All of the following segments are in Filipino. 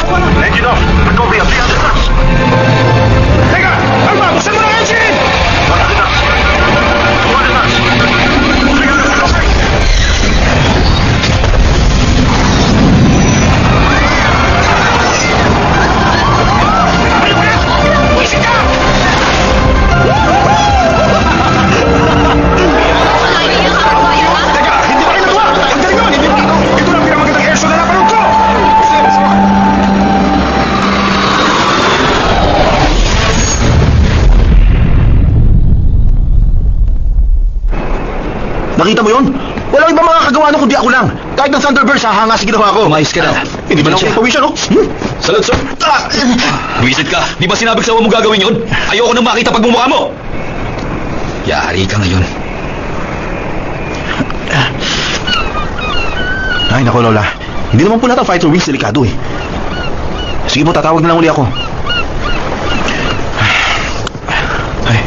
Engine off. Recovery of 300 knots. Teka! Alma, buksan mo ng engine! 100 knots. 200 knots. 300 knots. Wisin ka! Teka, hindi pa rin natuwa! Ang galing naman, hindi pa ako! Ito lang pinamagandang airshow na napanood ko! Nakita mo yun? Walang ibang mga kagawa nun kundi ako lang. Kahit ng Thunderbird, hahanga sa ginawa ko. Umayos ka na. Hindi ba na ako pawisya, no? Salud, sir. Buwisit ka. Di ba sinabi ko sa mo gagawin yun? Ayoko nang makita pagmumukha mo. Yari ka ngayon. Ay, naku, Lola. Hindi naman po lahat ang fighter wings delikado eh. Sige po, tatawag na lang uli ako. Ay.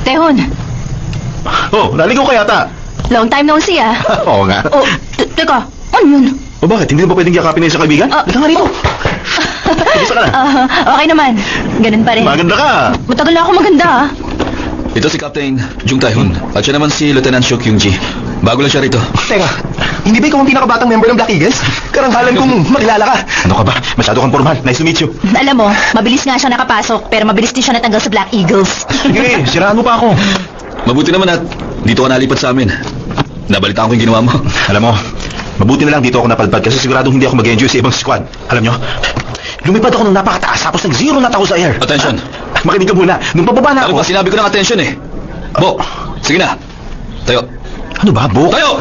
Tehon, Oh, naligaw ka yata. long time no see ah. Oo nga. Oh, teka, ano yun? O bakit? Hindi na ba pwedeng yakapin na isang kaibigan? Halika nga rito. Isa ka na. Okay naman, ganun pa rin. Maganda ka. Matagal na ako maganda ah. Ito si Captain Jung Tae-hun. At siya naman si Lieutenant Seo Kyung-ji. Bago lang siya rito. Teka, hindi ba ikaw ang pinakabatang member ng Black Eagles? Karanghalan kong makilala ka. Ano ka ba? Masyado kang formal. Nice to meet you. Alam mo, mabilis nga siya nakapasok, pero mabilis din siya natanggal sa Black Eagles. Sige, siraan mo pa ako. Mabuti naman at dito ka nalipat sa amin. Nabalitaan ko yung ginawa mo. Alam mo, mabuti na lang dito ako napalpad kasi siguradong hindi ako mag-enjoy sa ibang squad. Alam nyo, lumipad ako ng napakataas tapos nag-zero na ako sa air. Attention. Makinig ka muna. Nung pababa na Ano ako... ba? Sinabi ko ng attention eh. Bo, sige na. Tayo. Ano ba, Bo? Tayo!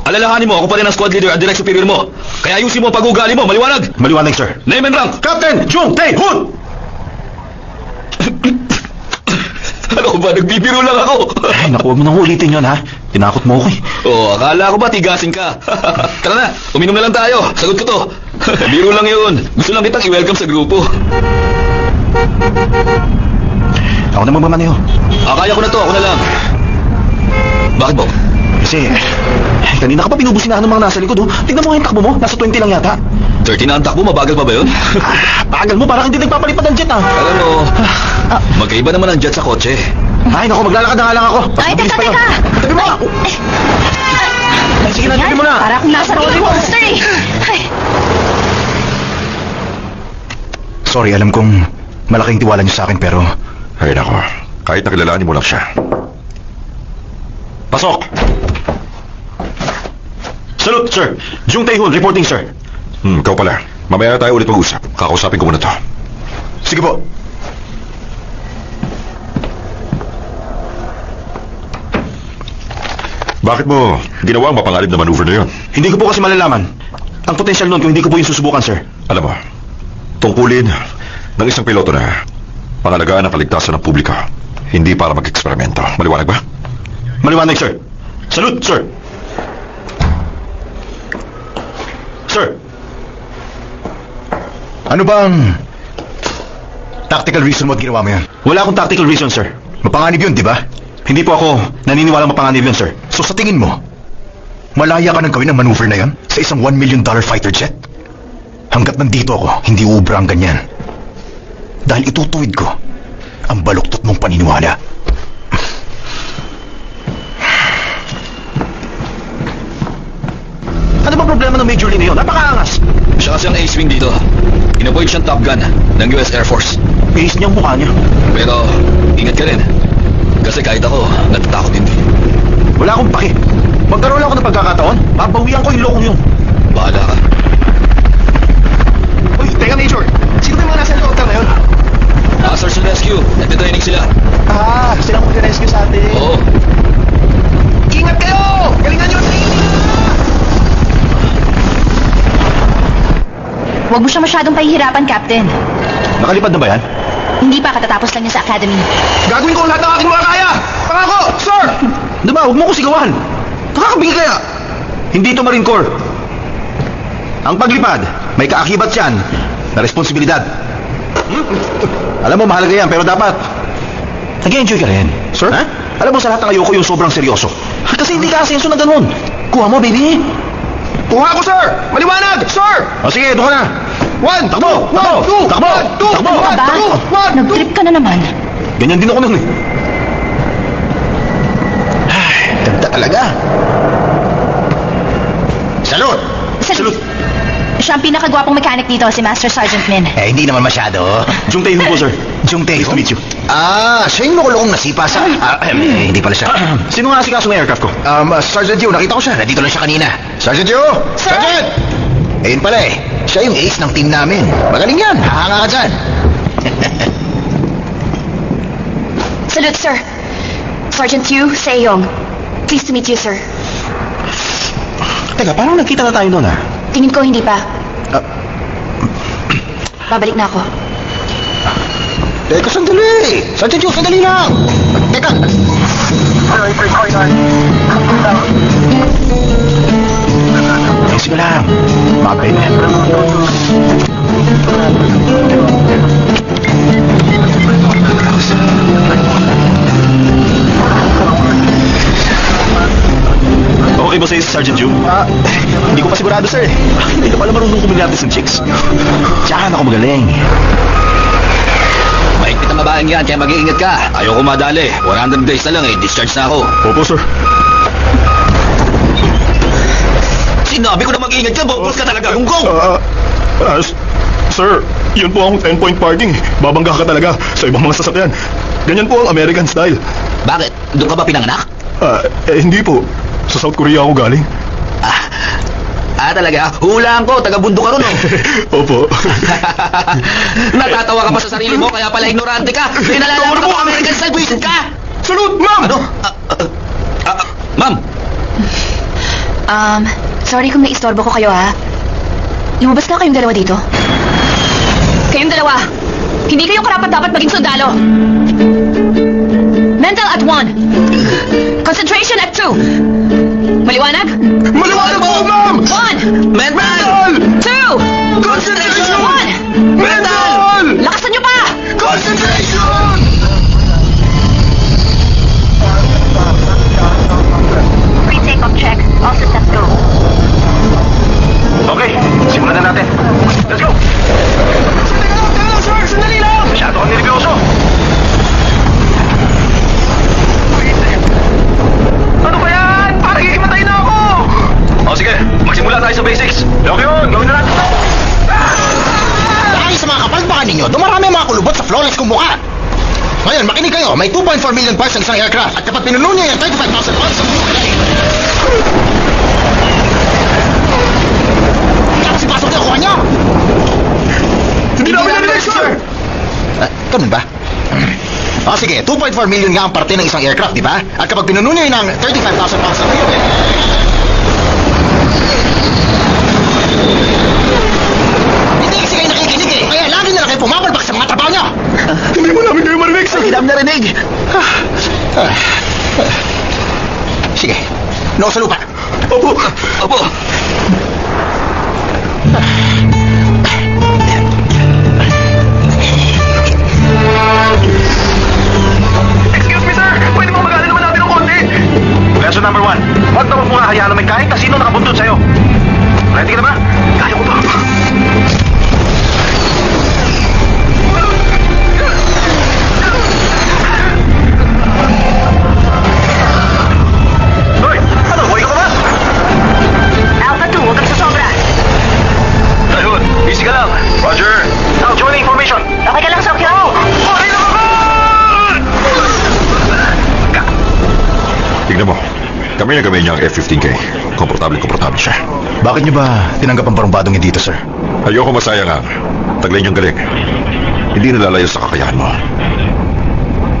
Alalahanin mo, ako pa rin ang squad leader at direct superior mo. Kaya ayusin mo ang pag-uugali mo, maliwanag! Maliwanag, sir. Name and rank! Captain Jung Tae-hun! Ano ko ba? Nagbibiro lang ako! Ay, naku, huwag mo nang ulitin yun, ha? Tinakot mo ako eh. Oh, akala ko ba tigasin ka? Tara na, uminom na lang tayo. Sagot ko to. Biro lang yun. Gusto lang kitang i-welcome sa grupo. Ako na magmamaneho. Kaya ko na to, ako na lang. Bakit mo? Kasi, kanina ka pa pinubusinahan ng mga nasa likod, oh. Tingnan mo nga yung takbo mo. Nasa 20 lang yata. 30 na ang takbo, mabagal pa ba yun? Bagal mo, parang hindi nagpapalipad ang jet, ha? Alam mo, magkaiba naman ang jet sa kotse. Ay, naku, maglalakad na nga lang ako. Ay, Mabilis teka, pa yun. teka! Tabi mo! Ay, sige na, tabi mo na! Para akong nasa roller coaster eh. Ay. Sorry, alam kong malaking tiwala niyo sa akin, pero... Ay, nako. Kahit nakilalanin mo lang siya. Pasok! Salute, sir! Jung Tae-hun, reporting, sir. Ikaw pala. Mamaya na tayo ulit mag-usap. Kakausapin ko muna to. Sige po. Bakit mo ginawa ang mapangalib na maneuver na yun? Hindi ko po kasi malalaman ang potensyal nun kung hindi ko po yung susubukan, sir. Alam mo, tungkulin ng isang piloto na pangalagaan ang kaligtasan ng publiko. Hindi para mag-eksperimento. Maliwanag ba? Maliwanag, sir. Salute, sir. Sir. Ano ba ang tactical reason mo at ginawa mo yan? Wala akong tactical reason, sir. Mapanganib yun, di ba? Hindi po ako naniniwala mapanganib yun, sir. So sa tingin mo, malaya ka nang gawin ang maneuver na yan sa isang $1 million fighter jet? Hanggat nandito ako, hindi uubra ang ganyan. Dahil itutuwid ko Ang baluktot mong paniniwala. Ano ba problema ng Major Lee na yun? Napakaangas! Siya kasi ang ace wing dito. Inaboyd siyang Top Gun ng US Air Force. Bihis niyang mukha niya. Pero, ingat ka rin. Kasi kahit ako, natatakot din. Wala akong pake. Magkaroon lang ako ng pagkakataon, babawian ko yung lokong yun. Bahala ka. Uy, teka Major. Sino ba yung mga nasa helicopter na yun? Search and Rescue. Nagtitraining sila. Silang mag-rescue sa atin. Oo. Ingat kayo! Galingan niyo! Huwag mo siya masyadong pahihirapan, Captain. Nakalipad na ba yan? Hindi pa, katatapos lang niya sa academy. Gagawin ko ang lahat ng aking makakaya! Pangako! Sir! Diba, huwag mo ko sigawan. Nakakabingi kaya. Hindi ito Marine Corps. Ang paglipad, may kaakibat yan na responsibilidad. Alam mo, mahalaga yan, pero dapat nag-enjoy ka rin. Sir? Ha? Alam mo, sa lahat ng ayoko yung sobrang seryoso. Kasi hindi ka asenso na ganun. Kuha mo, baby. Kuha ko, sir! Maliwanag! Sir! O sige, doon ka na. 1, takbo! Takbo! Takbo! Takbo! Aba, nag-trip ka na naman. Ganyan din ako nun eh. Ay, ganda talaga. Salud! Salud. Siya ang pinakagwapong mechanic dito, si Master Sergeant Min. Hindi naman masyado. Jung Tae po, sir. Jung Tae. Nice to meet you. Siya yung makulong nasipa sa... hindi pala siya. Sino nga si kaso ng aircraft ko? Sergeant Yu, nakita ko siya. Nandito lang siya kanina. Sergeant Yu! Sir? Sergeant! Ayun pala eh. Siya yung ace ng team namin. Magaling yan. Hahanga ka dyan. Salute, sir. Sergeant Yu Seyong. Pleased to meet you, sir. Teka, parang nagkita na tayo noon Tingin ko hindi pa. Babalik na ako. Teka, sandali! Sergeant Yu, sandali lang! Teka! Sige lang. Mabay na. Okay ba sa'yo, Sergeant Yu? Hindi ko pa sigurado, sir. Hindi ka pala marunong kumilatis ng chicks. Tsaka ako magaling. Mahigpit ang babaeng yan, kaya mag-iingat ka. Ayoko madali. 100 days na lang eh, discharge na ako. Opo, sir. Sinabi ko na mag-iingat ka, bongkos ka talaga, gunggong! Sir, yun po ang 10-point parking. Babangga ka talaga sa ibang mga sasakyan. Ganyan po ang American style. Bakit? Doon ka ba pinanganak? Hindi po. Sa South Korea ako galing. Talaga? Hulaan ko, taga-bundok ka ron eh. Opo. Natatawa ka pa sa sarili mo, kaya pala ignorante ka. May nalalaman ka pa American style, buwisit ka! Salud, ma'am! Ano? Ma'am! Sorry kung naistorbo ko kayo, ha? Lumabas na kayong dalawa dito. Kayong dalawa, hindi kayong karapat dapat maging sundalo. Mental at 1. Concentration at 2. Maliwanag? Maliwanag po, ma'am! 1. Mental! 2. Concentration! 1. Mental! Lakasan nyo pa! Concentration! Pre-takeoff check. All systems go. Okay, simulan na natin. Let's go! Teka lang, sir! Sandali lang! Masyado kang nervyoso. Ano ba yan? Parang iimatay na ako! Sige, magsimula tayo sa basics. Okay yun, gawin na natin. Dahil sa mga kapalpakan ninyo, dumarami ang mga kulubot sa flawless kong mukha. Ngayon, makinig kayo, may 2.4 million parts ng isang aircraft at kapag pinuno niya yung 35,000 parts ng tapos ipasok niya, kuha niya! Hindi namin narinig, sir! Ganun ba? Sige, 2.4 million nga ang parte ng isang aircraft, di ba? At kapag pinuno niya yung 35,000 parts ng hindi kasi kayo nakikinig eh. Kaya lagi na lang kayo pumapalpak sa mga trabaho niya. Hindi mo namin kayo marinig, sir! Hindi namin narinig. Sige, noo sa lupa. Opo! Opo. Excuse me, sir! Pwede mo magaling naman natin ng konti! Lesson number 1. Huwag na muna hayaan na may kahit na sino nakabuntod sa'yo. Ready ka na ba? Kaya ko ba? Kami na kami niya ang F-15K. Komportable siya. Bakit niyo ba tinanggap ang barumbadong niya dito, sir? Ayoko masayang ang taglay niyong galing. Hindi nalalayo sa kakayahan mo.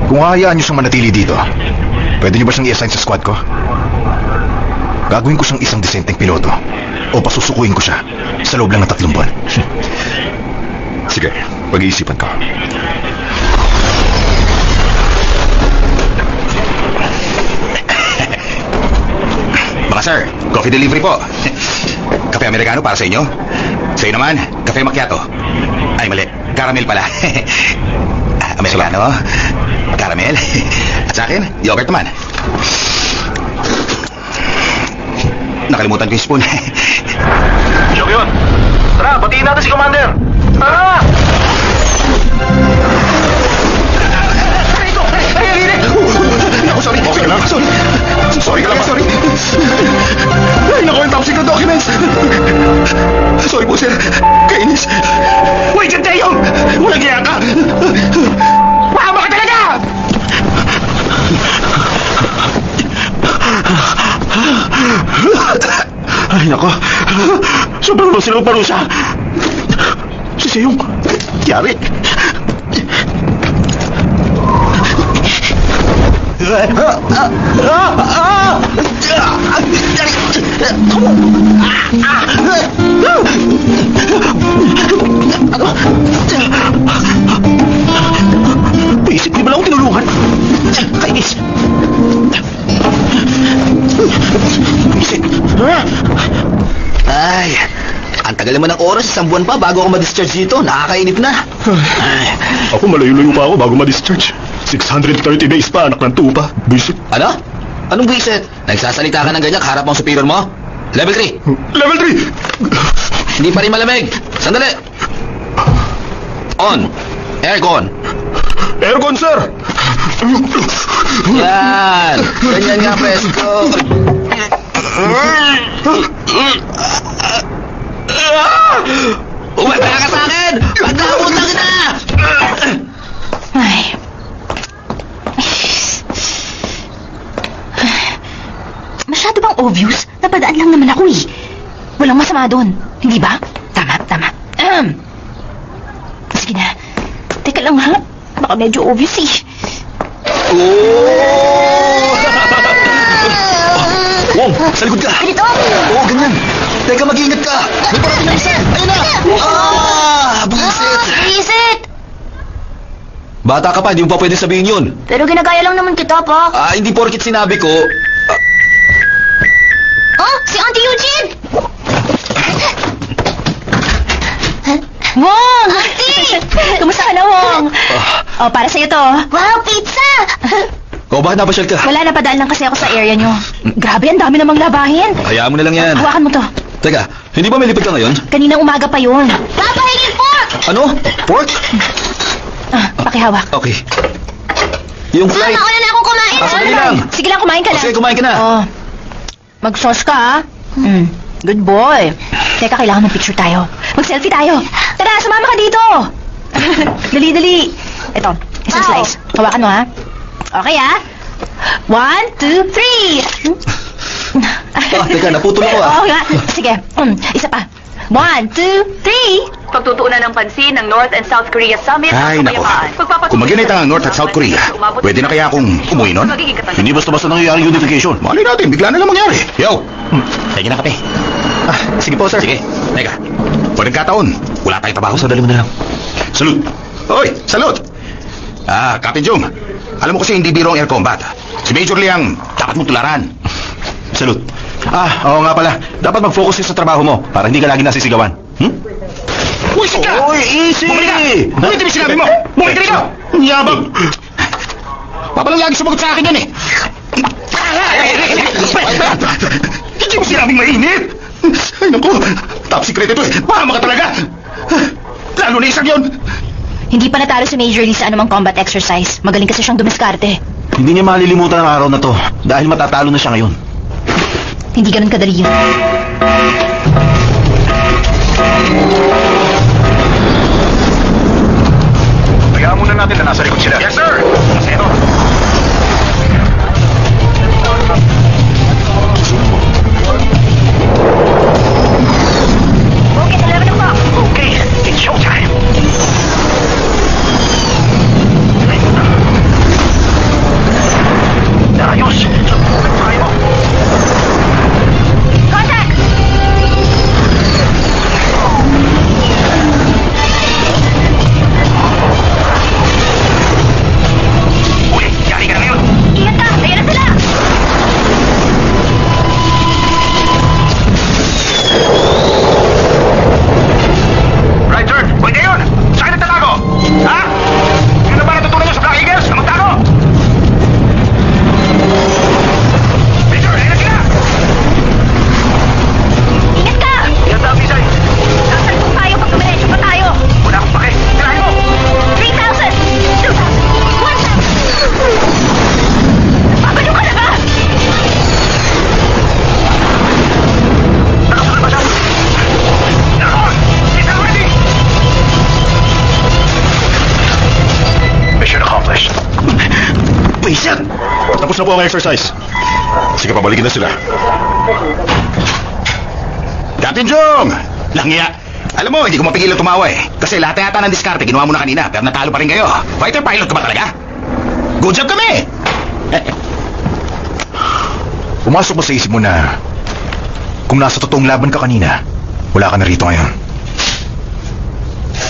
Kung hahayaan niyo siyang manatili dito, pwede niyo ba siyang i-assign sa squad ko? Gagawin ko siyang isang disenteng piloto o pasusukuin ko siya sa loob lang ng 3 buwan. Sige, pag-iisipan ko. Mga sir, coffee delivery po. Kape Amerikano para sa inyo. Sa iyo naman, kape macchiato. Ay, mali. Caramel pala. Amerikano, caramel. At sa akin, yogurt naman. Nakalimutan ko yung spoon. Joke yun. Tara, batiin natin si Commander. Tara! Naku, sorry. Okay ka lang. Sorry. Sorry ka lang. Sorry. Ay, naku, yung top secret documents. Sorry po, sir. Kainis. Wait, Teo! Walang kaya ka! Mahaba ka talaga! Ay, nako. Sobrang ba silang parusa? Si Seyong, yari. Isip niyo ba lang akong tinulungan? Kainis. Isip. Ay, ang tagal naman ng oras, 1 buwan pa bago ako ma-discharge dito. Nakakainip na. Ako malayo-layo pa ako bago ma-discharge. 630 days pa, anak ng tupa. Buisit. Ano? Anong buwisit? Nagsasalita ka ng ganyan kaharap ng superior mo? Level 3. Level 3! Hindi pa rin malamig. Sandali. On. Aircon. Aircon, sir! Yan. Ganyan nga, presto. Umanda ka sa akin! Pagkakutan kita! Ay. Masyado bang obvious? Napadaan lang naman ako eh. Walang masama doon. Hindi ba? Tama. Sige na. Teka lang ha. Baka medyo obvious eh. Wong, sa likod ka! Ganito! Oo, ganyan. Teka, mag-iingat ka. May parating na isa. Ayun na. Buwisit. Visit! Bata ka pa, hindi mo pa pwede sabihin yun. Pero ginagaya lang naman kita pa. Hindi porkit sinabi ko. Oh, si Auntie Eugene! Wong! Auntie! Kumusta ka na, Wong? Oh, para sa'yo to. Wow, pizza! O, bakit napasyal ka? Wala, napadaan lang kasi ako sa area nyo. Grabe, ang dami namang labahin. Hayaan mo na lang yan. Hawakan mo to. Teka, hindi ba may lipid ka ngayon? Kaninang umaga pa yun. Papahingin pork! Ano? Pork? Pakihawak. Okay. Yung flight. Mama, una na akong kumain. Sandali lang. Sige lang, kumain ka lang. Sige, kumain ka na. Oh. Mag-sauce ka, ah. Good boy. Teka, kailangan ng picture tayo. Mag-selfie tayo. Tara, sumama ka dito. Dali. Ito, isang slice. Hawakan mo, ha? Okay, ha? 1, 2, 3. Teka, naputol ako, ah. Oo nga. Sige, isa pa. 1, 2, 3. Pagtutuunan ng pansin ng North and South Korea Summit. Ay, nako. Kung mag-unite ang North at South Korea, pwede na kaya akong umuwi nun? Hindi basta-basta nangyayari unification. Mali natin, bigla na lang mangyari. Yo! Tingin na kape. Sige po, sir. Sige, teka. Pag nagkataon, wala tayong trabaho. Sandali mo na lang. Salute. Hoy, salute! Captain Jung, alam mo kasi hindi biro ang air combat. Si Major Lee ang dapat mong tularan. Salute. Oo nga pala. Dapat mag-focus ka sa trabaho mo para hindi ka lagi nasisigawan. Buwisit ka! Oy, easy! Bumalik ka! Bumalik din sinabi mo! Bumalik ka rito! Ang yabang! Papalang lagi sumagot sa akin yan eh! Hindi mo sinabing mainit! Ay naku! Top secret ito eh! Pahama ka talaga! Lalo na isang yun! Hindi pa natalo si Major Lee sa anumang combat exercise. Magaling kasi siyang dumiskarte. Hindi niya malilimutan ang araw na to dahil matatalo na siya ngayon. Hindi ganun kadali yun. Hayaan muna natin na nasa likod sila. Yes, sir! Kasi ito. yan! Tapos na po ang exercise. Sige, pabalikin na sila. Captain Jong! Langya! Alam mo, hindi ko mapigilan tumawa eh. Kasi lahat yata ng diskarte, ginawa mo na kanina, pero natalo pa rin kayo. Fighter pilot ka ba talaga? Good job kami! Pumasok ba sa isip mo na kung nasa totoong laban ka kanina, wala ka na rito ngayon?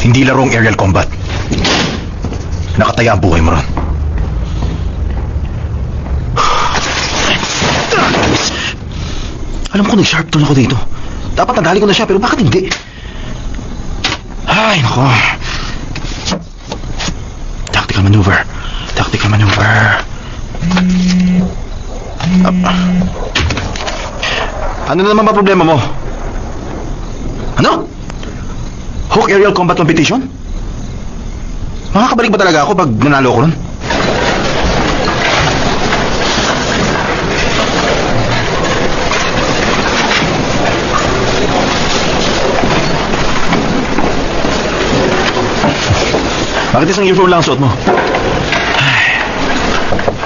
Hindi larong aerial combat. Nakataya ang buhay mo ron. Alam ko nag-sharp turn ako dito. Dapat nadali ko na siya, pero bakit hindi? Ay, nako. Tactical maneuver. Tactical maneuver. Ano na naman ba problema mo? Ano? Hawk Aerial Combat Competition? Makakabalik ba talaga ako pag nanalo ko nun? Bakit isang earphone lang ang suot mo? Ay,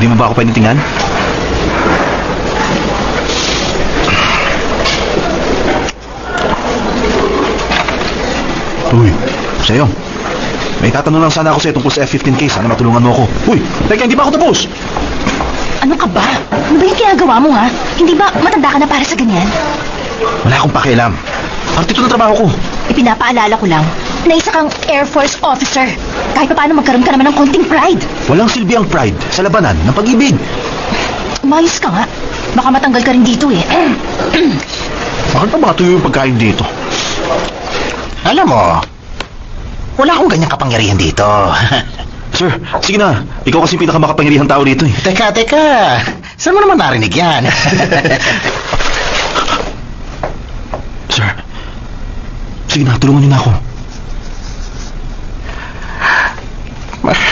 di mo ba ako pwedeng tingnan? Uy, sa'yo. May tatanong lang sana ako sa'yo tungkol sa F-15 case. Sana matulungan mo ako. Uy, teka, hindi pa ako tapos. Ano ka ba? Ano ba yung ginagawa mo, ha? Hindi ba matanda ka na para sa ganyan? Wala akong pakialam. Parte ito ng trabaho ko. Ipinapaalala ko lang na isa kang Air Force officer. Kahit pa paano magkaroon ka naman ng konting pride. Walang silbi ang pride sa labanan ng pag-ibig. Umayos ka nga. Baka matanggal ka rin dito eh. Bakit pa ba tuyo yung pagkain dito? Alam mo, wala akong ganyang kapangyarihan dito. Sir, sige na. Ikaw kasi pinakamakapangyarihang tao dito eh. Teka. Saan mo naman narinig yan? Sir, sige na, tulungan niyo na ako.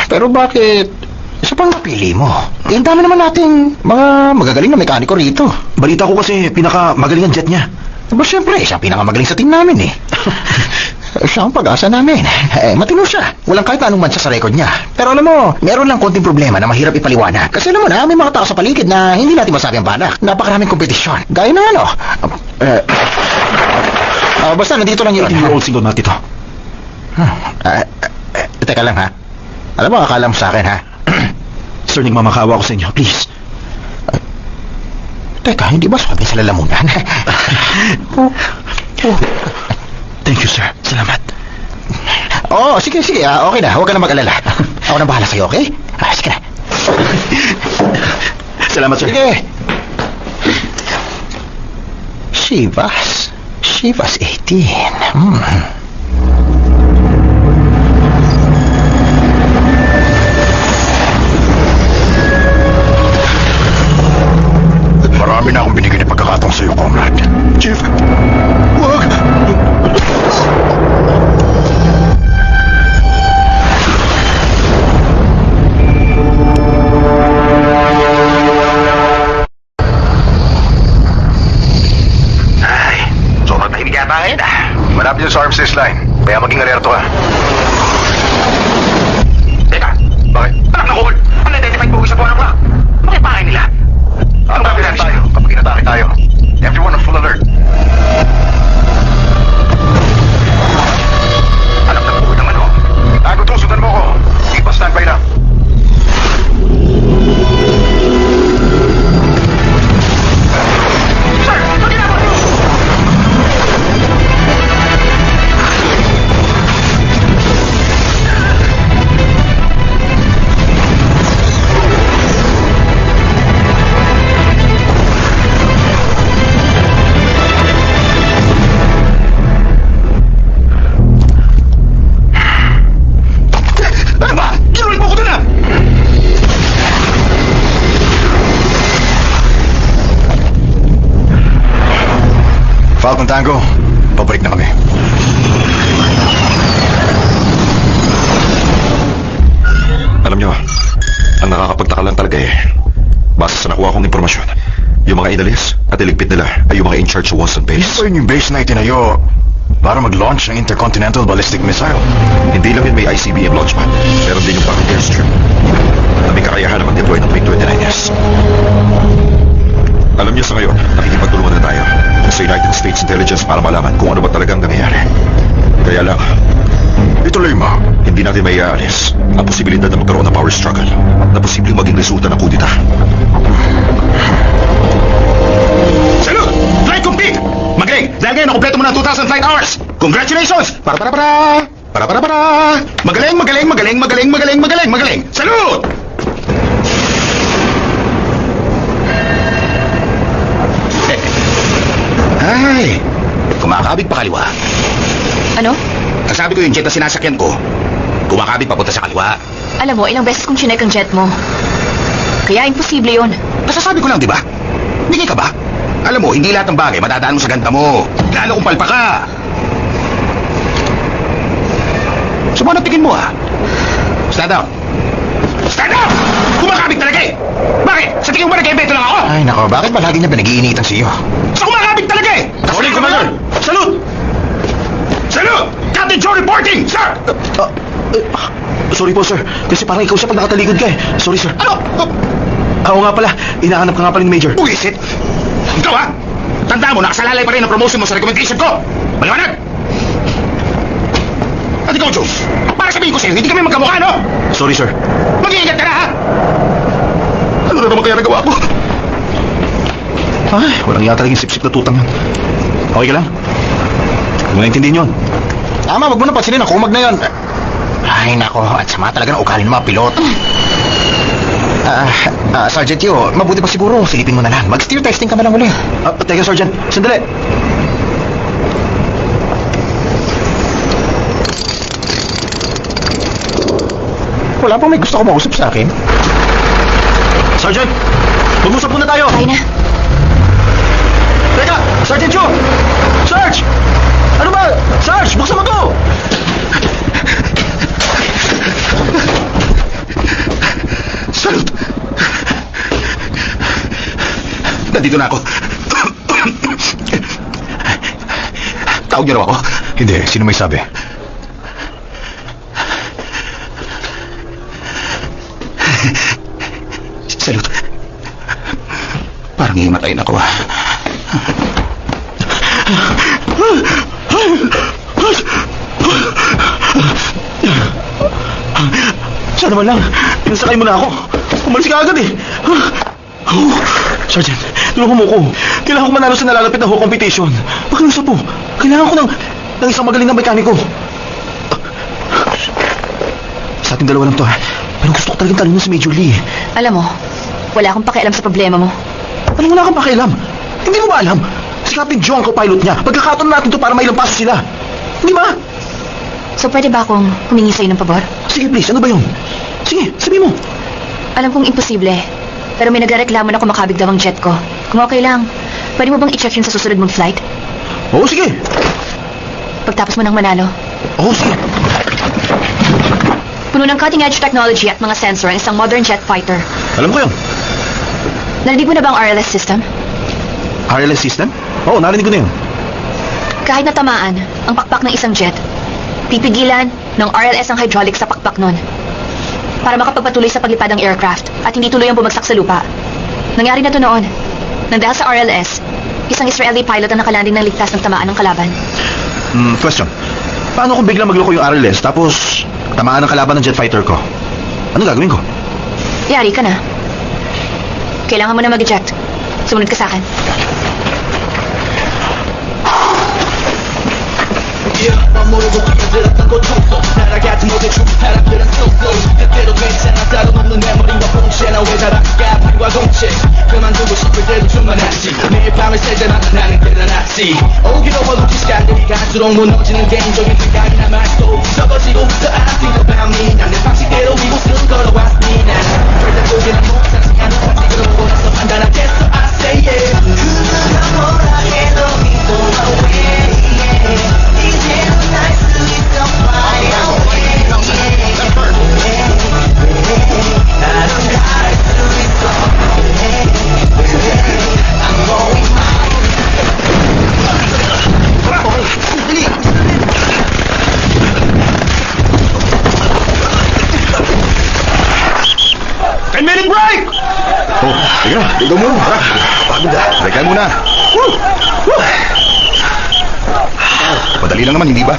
Pero bakit isa pang napili mo? Eh, ang dami naman nating mga magagaling na mekaniko rito. Balita ko kasi pinakamagaling ang jet niya. Aba, siyempre, siya ang pinakamagaling sa team namin eh. Siya ang pag-asa namin. Matino siya. Walang kahit anong mansa sa record niya. Pero alam mo, meron lang konting problema na mahirap ipaliwanag. Kasi alam mo na, may mga tao sa paligid na hindi natin masabi ang balak. Napakaraming kompetisyon. Gaya na ano. Basta nandito lang yun. 18-year-old single mat ito. Teka lang ha. Alam mo, akala mo sa akin ha. Sir, nagmamakawa ako sa inyo. Please. Teka, hindi ba sabi sa lalamunan? Thank you, sir. Salamat. Sige. Okay na. Huwag ka na mag-alala. Ako na bahala sa'yo, okay? Sige na. Salamat, sir. Sige. Shivas 18. Marami na akong binigyan ng pagkakataon sa'yo, comrade. Chief, wag! Sobrang tahimik yata ngayon ah. Malapit yun sa armistice line. Kaya maging alerto ka. Teka, Bakit? anak na Cole! Ang identified bogey sa buwan ng rock. Bakit pakay nila? Ang gabi tayo kapag inatake tayo. Everyone on full alert. Anak na Cole naman oh. Tago to, sundan mo ko. Keep on standby na. Sir, pag ginagawa niyo! Ano ba? Ginulit mo ko dun ah! Falcon Tango, pabalik na kami. Alam nyo, ang nakakapagtaka lang talaga eh. Base sa nakuha kong impormasyon, yung mga inalis at iligpit nila ay yung mga in charge sa Watson Ito Base. yun yung base na itinayo para mag-launch ng Intercontinental Ballistic Missile. Hindi lang yun may ICBM launch pad. Meron din yung parang airstrip na may kakayahan na mag-deploy ng MiG-29. posibilidad na magkaroon ng power struggle na posibleng maging resulta ng kudita. Salute! Flight complete! Magaling! Dahil ngayon, nakompleto mo na ang 2,000 flight hours! Congratulations! Para! Magaling! Salute! Ay, kumakabig pa kaliwa. Ano? Kasabi ko yung jet na sinasakyan ko, kumakabig papunta sa kaliwa. Alam mo, ilang beses kong chinek ang jet mo. Kaya imposible yun. Masasabi ko lang, di ba? Hindi ka ba? Alam mo, hindi lahat ng bagay madadaan mo sa ganda mo. Lalo kung palpa ka. Sumunod tingin mo, ah. Stand up. Stand up! Kumakabig talaga eh! Bakit? Sa tingin mo ba nag-evento lang ako? Ay, nako, bakit ba lagi na pinag-iinitan sa iyo? Sa kumakabig talaga eh! Morning, Commander! Salute! Salute! Captain Joe reporting, sir! Sorry po, sir. Kasi parang ikaw siya pag nakatalikod ka eh. Sorry, sir. Ano? Oo nga pala, inahanap ka nga pala ni Major. Buwisit! Ikaw ha? Tandaan mo, nakasalalay pa rin ang promotion mo sa recommendation ko! Maliwanag! At ikaw, Joe, para sabihin ko sa'yo, hindi kami magkamukha, no? Sorry, sir. Mag-iingat ka na, ha? Ano na naman kaya nagawa ko? Ay, walang yata naging sip-sip na tutang yan. Okay ka lang? Huwag mo naintindihan yun. Tama, wag mo na pansinin. Kumag na yan. Ay, nako. At sama talaga ng ugali ng mga pilot. Sergeant Yo, mabuti pa siguro. Silipin mo na lang. Mag-steer testing ka na lang ulit. Teka, Sergeant. Sandali. Wala pang may gusto ko mausap sa akin. Sergeant! Mag-usap muna tayo! Kaya na. Teka! Sergeant Chu! Sarge! Ano ba? Sarge! Buksan mo to! Salute! Nandito na ako. Tawag niyo raw ako? Hindi. Sino may sabi? Salute. Parang hihimatayin ako, ah. Sana naman lang. Pinasakay mo na ako. Umalis ka agad eh. Sergeant, tulungan mo ko. Kailangan ko manalo sa nalalapit na competition. Pakiusap po. Kailangan ko ng isang magaling na mekaniko. Sa ating dalawa lang to, ha? Pero gusto ko talagang talino si Major Lee. Alam mo, wala akong pakialam sa problema mo. Anong wala kang pakialam? Hindi mo ba alam? Si Captain Joe ang co-pilot niya. Pagkakataon natin to para mailampaso sila. Hindi ba? So pwede ba akong humingi sa'yo ng pabor? Sige, please. Ano ba yun? Sige, sabi mo. Alam kong imposible, pero may nagreklamo na kumakabig daw ang jet ko. Kung okay lang, pwede mo bang i-check yun sa susunod mong flight? Oo, sige. Pagtapos mo ng manalo. Oo, sige. Puno ng cutting-edge technology at mga sensor ang isang modern jet fighter. Alam ko yun. Narinig mo na ba ang RLS system? RLS system? Oo, narinig ko na yun. Kahit natamaan ang pakpak ng isang jet, pipigilan ng RLS ang hydraulics sa pakpak nun para makapagpatuloy sa paglipad ng aircraft at hindi tuloy ang bumagsak sa lupa. Nangyari na to noon. Nang dahil sa RLS, isang Israeli pilot ang nakalanding ng ligtas ng tamaan ng kalaban. Question. Paano kung biglang magloko yung RLS tapos tamaan ng kalaban ng jet fighter ko? Ano gagawin ko? Yari ka na. Kailangan mo na mag-eject. Sumunod ka sa akin. 모르고 끼어들었던 고통도 날아가지 못해 사람들은 쏙쏙 때때로 괜찮아 따로 없는 내 머리와 봉쇄나 왜 자랑가 파리와 공채 그만두고 싶을 때도 충만하지 매일 밤을 새잖아 나는 대단하지 오기로워 루치 시간들이 갈수록 무너지는 개인적인 생각이 남아도 적어지고 더 I think about me 난내 방식대로 이곳을 걸어왔니 난 절대 포기는 못한 시간을 상식으로 보고 나서 판단하겠어 I say yeah 누가 뭐라 해도 믿고 away 이제는 Minute break! Oh, sige na. Ikaw muna. Pagod na. Teka muna. Madali lang naman, hindi ba?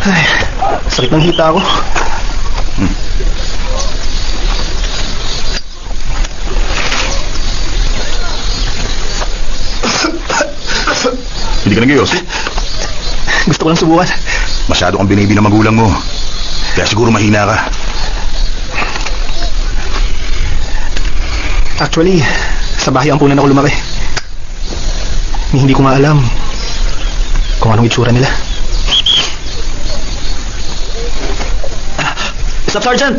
Ay, sakit ng hita ako. Anong gayos? Gusto ko lang subukan. Masyado kang binibi ng magulang mo. Kaya siguro mahina ka. Actually, sa bahay ang punan ako lumaki. Hindi ko nga alam kung anong itsura nila. Staff Sergeant!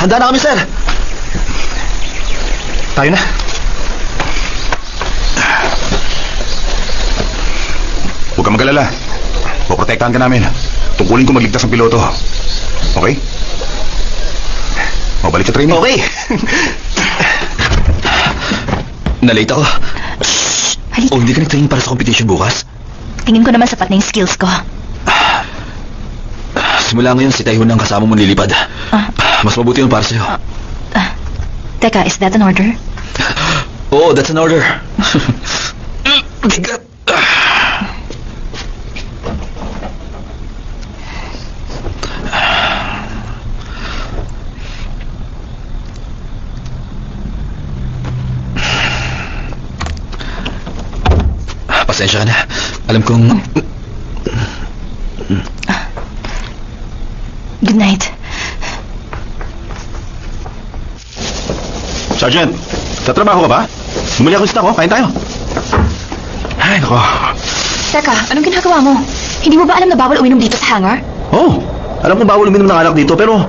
Handa na kami, sir! Tayo na. Huwag kang mag-alala. Poprotektahan ka namin. Tungkulin ko magligtas ng piloto. Okay? O, balik sa training. Okay! Nalate ako. Halika. Oh, hindi ka nag-training para sa competition bukas? Tingin ko naman sapat na yung skills ko. Simula ngayon, si Taehoon ang kasama mong lilipad. Mas mabuti yun para sa'yo. Teka, is that an order? Oo, that's an order. Bigat. Pasensya ka na. Alam kong... Good night. Sergeant, tatrabaho ka ba? Bumili ako ng stock, oh. Kain tayo. Ay, nako. Teka, anong ginagawa mo? Hindi mo ba alam na bawal uminom dito sa hangar? Oh, alam kong bawal uminom ng alak dito, pero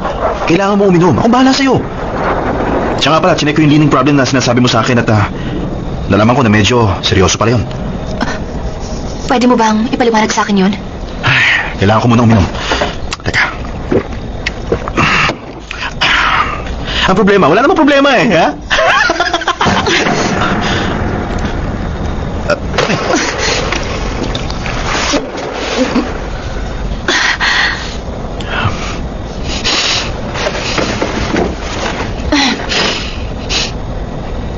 kailangan mo uminom. Akong bahala sa'yo. Siya nga pala, chinek ko yung leaning problem na sinasabi mo sa akin at nalaman ko na medyo seryoso pala yun. Pwede mo bang ipaliwanag sa akin yun? Ay, kailangan ko muna uminom. Teka. Ang problema, wala namang problema eh, ha?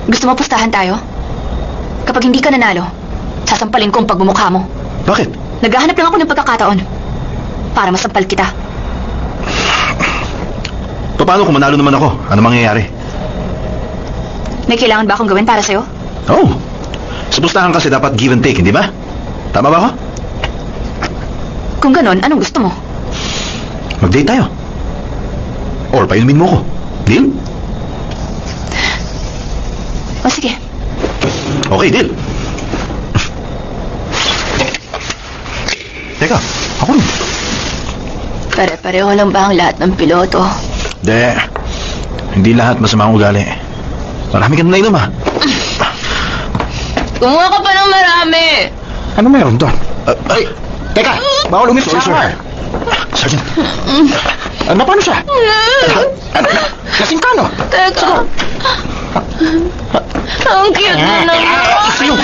Gusto mo pustahan tayo? Kapag hindi ka nanalo, sasampalin ko ang pagmumukha mo. Bakit? Naghahanap lang ako ng pagkakataon para masampal kita. Paano kung manalo naman ako? Ano mangyayari? May kailangan ba akong gawin para sa'yo? Oh, sa pustahan kasi dapat give and take, hindi ba? Tama ba ako? Kung ganon, anong gusto mo? Mag-date tayo. Or painumin mo ko. Deal? O sige. Okay, deal. Teka, ako rin. Pare-pareho lang ba ang lahat ng piloto? Hindi lahat masamang ugali. Marami ka na nainom, ha? Kumuha ka pa ng marami! Ano meron doon? Ay, teka! Bawal umit sa hangar! Sergeant! Ano, paano siya? Ano? Lasing ka, no? Teka! Ang cute mo naman! Sa'yo!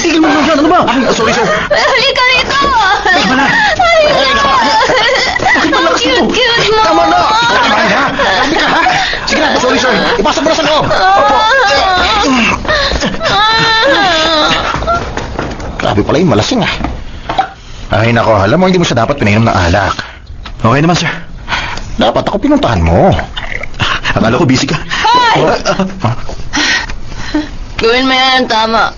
Itigil mo naman siya! Ano ba? Sorry, sir! Halika rito! Tama na! Halika! Ang cute mo! Tama na! Ikaw naman, ha? Lasing ka, ha? Sige na, sorry, sir! Ipasok mo na sa loob! Opo! Grabe pala yung malasing, ah. Ay, nako. Alam mo, hindi mo siya dapat pinainom ng alak. Okay naman, sir. Dapat ako pinuntahan mo. Akala ko busy ka. Hoy! Gawin mo yan, tama.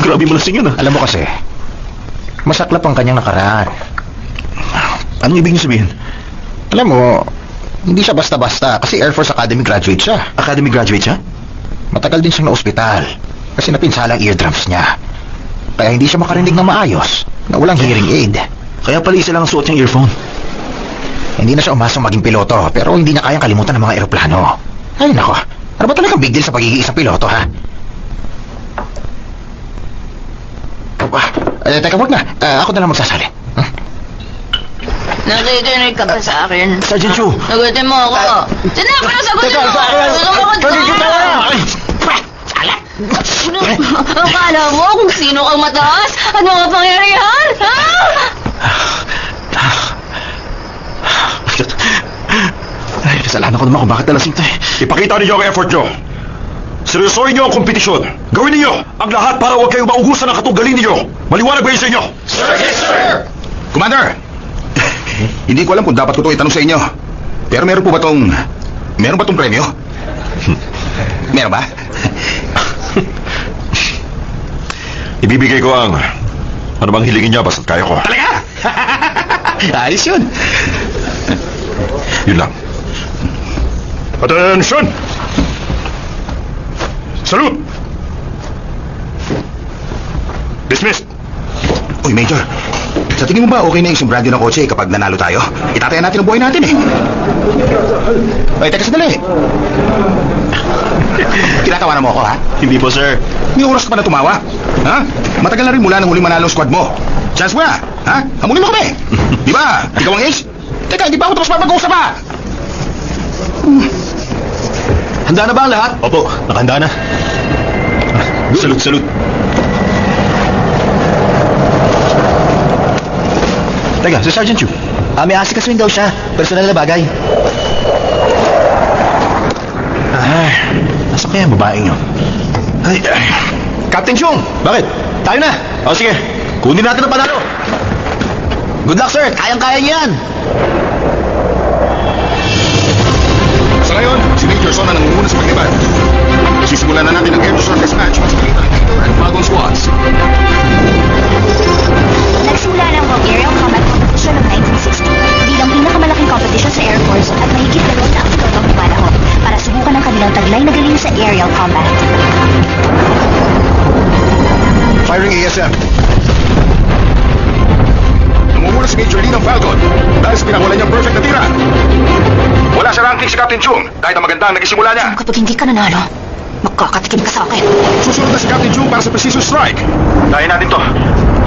Grabe malasing yun, ah. Alam mo kasi, masaklap ang kanyang nakaraan. Anong ibig niyo sabihin? Alam mo, hindi siya basta-basta kasi Air Force Academy graduate siya. Academy graduate siya? Matagal din siyang na-ospital kasi napinsala ang eardrums niya. Kaya hindi siya makarinig ng maayos na walang hearing aid. Kaya pala isa lang ang suot niyang earphone. Hindi na siya umasang maging piloto pero hindi niya kayang kalimutan ng mga eroplano. Ay nako, ano ba talagang big deal sa pagiging isang piloto, ha? Teka, wag na. Ako na lang magsasali. Nakikinig ka ba sa akin? Sergeant Chu! Nagutin mo ako! Sino ako nasagutin mo? Sumagot ka! Akala mo kung sino kang mataas at mga pangyarihan? Ha? Ay, kasalanan ko naman kung bakit nalasing to, eh. Ipakita ninyo ang effort nyo. Seryosohin nyo ang kompetisyon. Gawin ninyo ang lahat para huwag kayong maugusan ng katunggalin ninyo. Maliwanag ba yun sa inyo? Commander! Hindi ko alam kung dapat ko ito itanong sa inyo. Pero meron ba tong premyo? Meron ba? Ibibigay ko ang ano bang hilingin niya basta't kaya ko. Talaga? Ayos yun. Yun lang. Attention! Salute! Dismissed! Uy, Major. Sa tingin mo ba okay na yung simbrado ng kotse kapag nanalo tayo? Itatayan natin ang buhay natin eh. Ay, teka sandali. Tinatawanan mo ako, ha? Hindi po, sir. May oras ka pa na tumawa. Ha? Matagal na rin mula nang huling manalo ang squad mo. Chance mo na, ha? Hamunin mo kami. Di ba? Ikaw ang ace? Teka, hindi pa ako tapos mapag-uusap pa. Handa na ba ang lahat? Opo, nakahanda na. Salute, salute. Teka, si Sergeant Chu. May asikasuin daw siya. Personal na bagay. Nasa kaya ang babaeng yun? Captain Chung! Bakit? Tayo na! O sige, kunin natin ang panalo! Good luck, sir. Kayang-kaya niyan. Sa ngayon, si Major Son ang nangunguna sa paglibad. Sisimulan na natin ang air to surface match sa pagitan ng Major at Wagon Squads. Nagsimula ng World Aerial Combat Competition noong 1960 bilang pinakamalaking competition sa Air Force at mahigit 2 taong pinotong panahon para subukan ang kanilang taglay na galing sa aerial combat. Firing ASM. Namumuna si Major Lee ng Falcon dahil sa pinakawala niyang perfect na tira. Wala sa ranking si Captain Chung kahit ang maganda ang nagisimula niya. Kapag hindi ka nanalo, magkakatikim ka sa akin. Susunod na si Captain Chung para sa precision strike. Kaya natin to.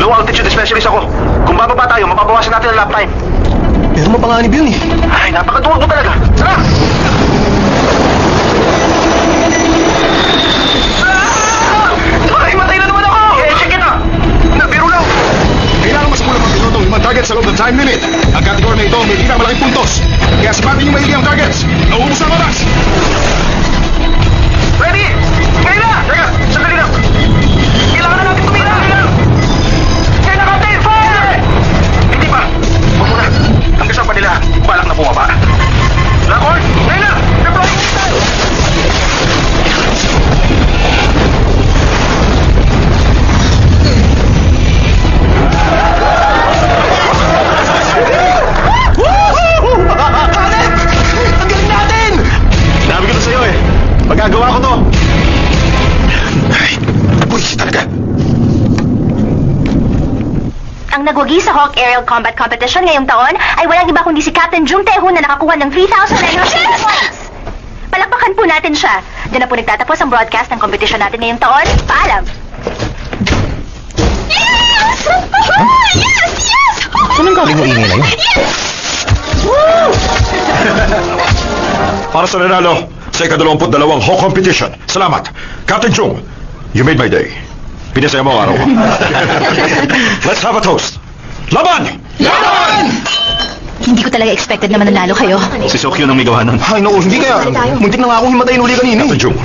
Low altitude specialist ako. Kung bababa tayo, mapabawasan natin ang lap time. Pero mapanganib yun eh. Ay, napakaduwag mo talaga. Tara! Ay, matay na naman ako! Eh, check it out! Nabiro lang! Kailangan masimulang mga pinotong 5 targets sa loob ng time limit. Ang category na ito may pinakamalaking puntos. Kaya sipatin yung maili ang targets. Nauubos ang oras. Ready! Ngayon na! Teka, sandali lang! Kailangan na natin tumira! Ngayon na, Captain! Fire! Hindi pa! Huwag mo na! Hanggang saan pa nila balak na bumaba? Lockord! Ngayon na! Deploying missile! Ang galing natin! Sabi ko na sa'yo eh. Magagawa ko to. Ay, buwis talaga. Ang nagwagi sa Hawk Aerial Combat Competition ngayong taon ay walang iba kundi si Captain Jung Tae-hoon na nakakuha ng 3,900 points. Palakpakan po natin siya. Diyan na po nagtatapos ang broadcast ng competition natin ngayong taon. Paalam! Yes! Yes! Yes! Saan ang galing mo ingay na yun? Para sa nanalo sa ika-22 Hawk Competition. Salamat. Captain Chung, you made my day. Pinasaya mo ang araw ko. Let's have a toast. Laban! Laban! Hindi ko talaga expected na mananalo kayo. Si Sokyo nang may gawa nun. Ay, naku, hindi kaya. Muntik na nga akong himatayin uli kanina. Captain Chung,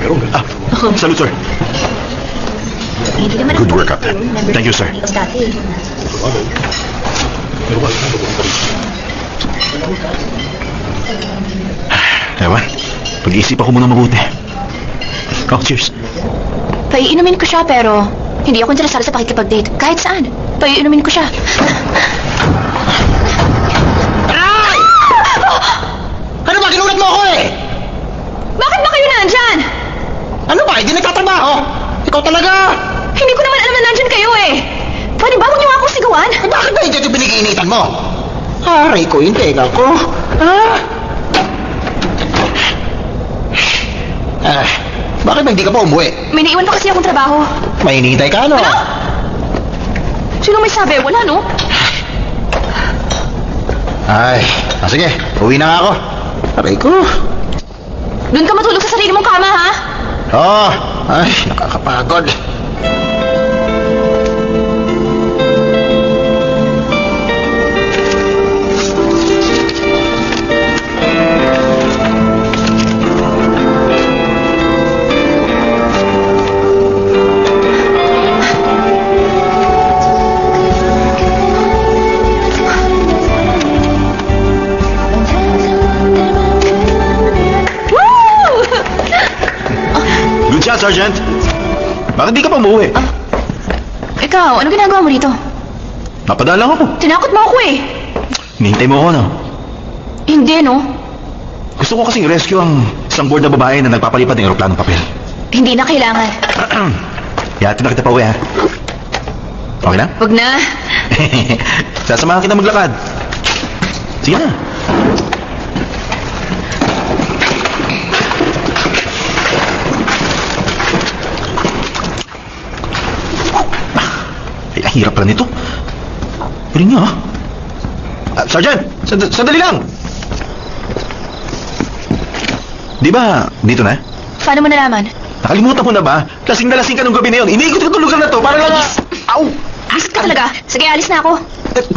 Salute, sir. good work, Captain. Thank you, sir. Ewan, pag-iisip ako muna mabuti. Oh, cheers. Paiinumin ko siya pero hindi ako interesado sa pakikipag-date. Kahit saan. Paiinumin ko siya. Aray! Ano ba? Ginulat mo ako eh! Bakit ba kayo nandyan? Ano ba? Hindi nagtatrabaho! Ikaw talaga! Hindi ko naman alam na nandyan kayo eh. Pwede ba huwag niyo nga akong sigawan? Eh, bakit ba hindi ito pinag-iinitan mo? Aray ko, yung teka ko. Bakit ba hindi ka pa umuwi? May naiwan pa kasi akong trabaho. May hinihintay ka, ano? Ano? Sino may sabi? Wala, no? Ay, sige. Uwi na nga ako. Aray ko. Doon ka matulog sa sarili mong kama, ha? Oo. Ay, nakakapagod. Good shot, Sergeant. Bakit di ka pa umuwi? Ikaw, ano ginagawa mo dito? Napadala lang ako. Tinakot mo ako eh. Hinihintay mo ako, no? Hindi, no? Gusto ko kasing rescue ang isang board na babae na nagpapalipad ng eroplanong papel. Hindi na kailangan. Yati na kita pa uwi, ha? Okay na? Wag na. Sasamahan kita maglakad. Sige na. Ay, ang hirap pala nito. Pwede niyo, ha? Sergeant! Sandali lang! Di ba, dito na? Paano mo nalaman? Nakalimutan mo na ba? Lasing na lasing ka nung gabi na yun. Iniikot ko itong lugar na to para lang... Au! Asit ka talaga. Sige, alis na ako.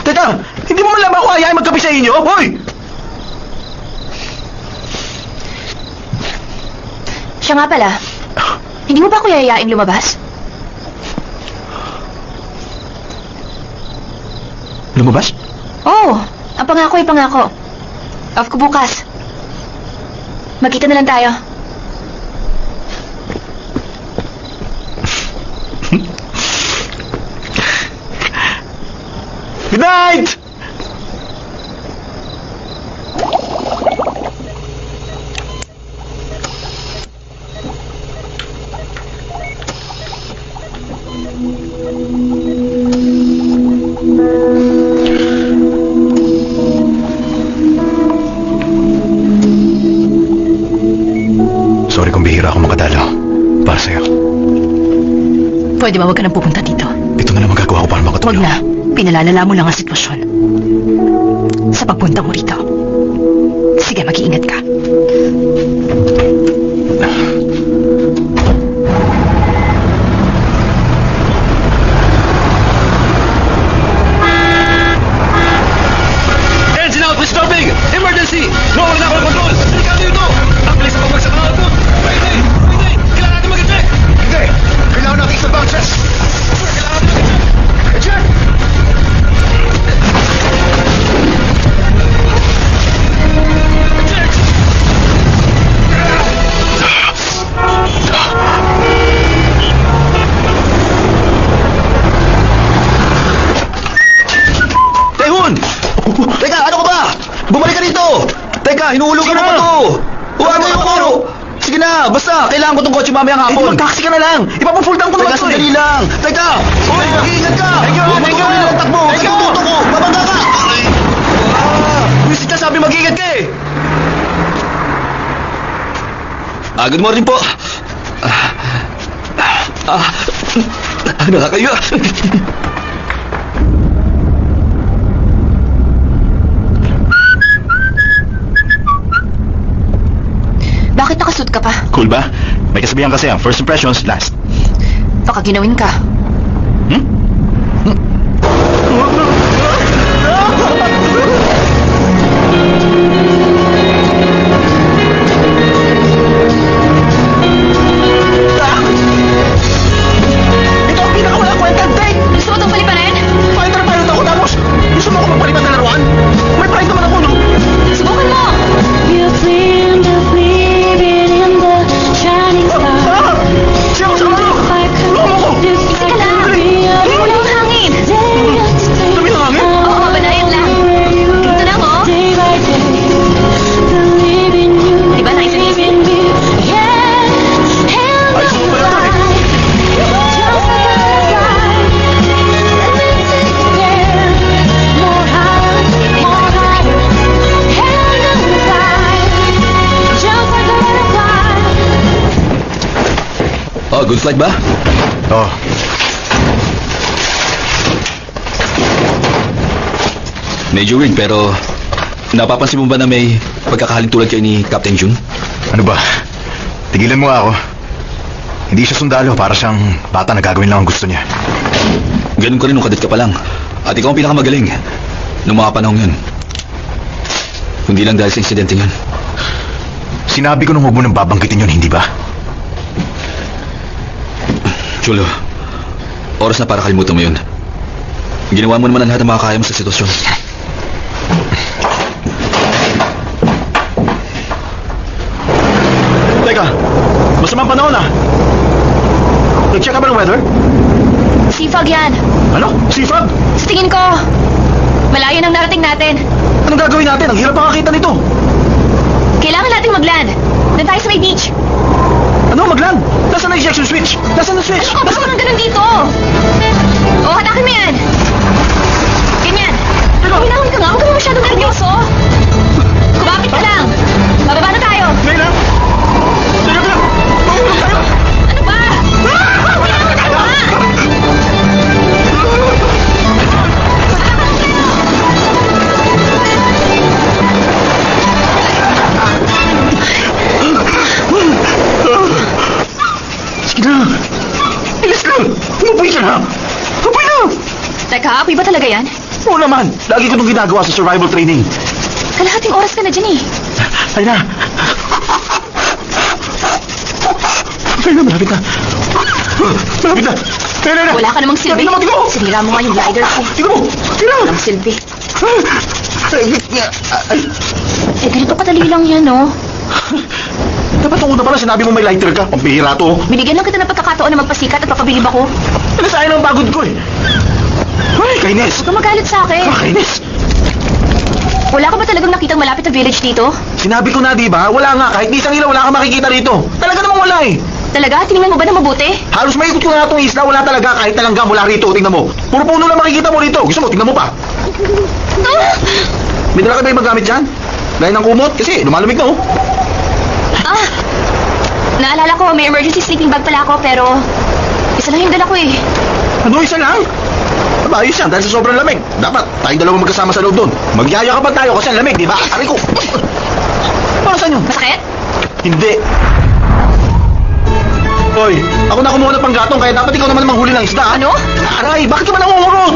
Teka! Hindi mo man lamang ako ayayin magkape sa inyo? Hoy! Siya nga pala. Hindi mo ba ako yayain lumabas? Lumabas? Oo. Ang pangako ay pangako. Off ko bukas. Magkita na lang tayo. Good night! Sorry kung bihira ako makadalaw. Para sa'yo. Pwede ba huwag ka nang pupunta dito? Ito na lang magagawa ko para Huwag makatulong. na. Pinalalala mo lang ang sitwasyon. Sa pagpunta mo rito. Sige, mag-iingat ka. Engine out, please stopping! Emergency! Nawala na ako ng control! Delikado ito! Ang bilis ang pagwag sa kanal po! Pwede! Pwede! Kailangan natin mag-eject! Hindi! Kailangan natin sa bounces! Kailangan natin mag-eject! Eject! Tehun! Teka, ano ka ba? Bumalik ka dito! Teka, hinuhulugan mo ko to! Huwag mo yung kuro! Sige na, basta, kailangan ko tong kotse mamayang hapon. Mag-taxi ka na lang! Ipapafull tank ko naman to. Teka, sandali lang! Teka! Hoy, mag-iingat ka! Huwag mo tuloy lang takbo! Kasi yung tuto ko! Babangga ka! Wisit ka sabi mag-iingat ka eh! Good morning po! Nakakaya! Bakit nakasuit ka pa? Cool ba? May kasabihan kasi ang first impressions last. Baka ginawin ka. Hmm? Ito ang pinakawala kwentang date! Gusto mo itong paliparin? Fighter pilot ako tapos gusto mo ako magpalitan ng laruan? May pride naman ako, no? Subukan mo! Siya ako sa ano? Tulungan mo ko! Teka lang! Hindi mo lang ang hangin! Dami ng hangin? Oo, banayan lang. Ito lang, oh. Di ba nice and easy? Ayos mo pala ito eh. Good flight ba? Oh, Medyo weird pero napapansin mo ba na may pagkakahalin tulad kayo ni Captain June? ano ba? Tigilan mo nga ako. Hindi siya sundalo, para siyang bata na gagawin lang ang gusto niya. Ganun ka rin nung kadet ka pa lang. At ikaw ang pinakamagaling nung mga panahon yun. Kundi lang dahil sa insidente yun. Sinabi ko nung huwag mo nang babanggitin yun, hindi ba? Chulo, oras na para kalimutan mo yun. Ginawa mo naman ang lahat ng makakaya mo sa sitwasyon. Teka, masamang panahon ah. Nag-check ka ba ng weather? Sipag yan. Ano? Sifag? Sa tingin ko, malayo nang narating natin. Anong gagawin natin? Ang hirap makakita nito. Kailangan natin mag-land. Doon tayo sa may beach. Ano? Mag-land? Nasaan na ejection switch? Nasaan na switch? Ano ka ba ganun dito? Oh, hatakin mo yan. Ganyan. Hinahon ka nga. Huwag ka ba masyadong nervyoso? Kumapit ka lang. Bababa na tayo. Ngayon lang. Teka lang. Mahulog tayo. Ano ba? Hinahon ka tayo nga. Sige na. Bilis lang. Umupoy ka na. Umupoy na. Teka, apoy ba talaga yan? Oo naman. Lagi ko itong ginagawa sa survival training. Kalahating oras ka na dyan eh. Ay na. Ay na, malapit na. Malapit na. Ay na. Wala ka namang silbi. Tingnan mo, tingnan mo. Sinira mo nga yung glider ko. Tingnan mo. Tingnan mo. Walang silbi. Ay. Eh, ganito kadali lang yan, no? Dapat ang una pala sinabi mo may lighter ka. Pampihira to. Binigyan lang kita ng pagkakataon na magpasikat at papabilib ako. Nasayang ang pagod ko eh. Ay, kainis. Huwag ka magalit sa akin. Kainis. Wala ka ba talagang nakitang malapit na village dito? Sinabi ko na, di ba? Wala nga. Kahit isang ilaw, wala kang makikita rito. Talaga namang wala eh. Talaga? Tinignan mo ba na mabuti? Halos maikot ko na itong isla. Wala talaga. Kahit talangga mula rito. Tingnan mo. Puro puno lang makikita mo rito. Gusto mo, tingnan mo pa. Ah! May dala ka ba yung magamit dyan? Lain ng kumot? Kasi lumalamig na oh. Ah! Naalala ko, may emergency sleeping bag pala ako, pero isa lang yung dala ko eh. Ano, isa lang? Aba, ayos yan dahil sa sobrang lamig. Dapat tayong dalawa magkasama sa loob doon. Magyayakapan tayo kasi ang lamig, di ba? Aray ko. Para saan yun? Masakit? Hindi. Hoy, ako na kumuha ng panggatong kaya dapat ikaw naman manghuli ng isda. Ano? Aray, bakit ka ba nangungurot?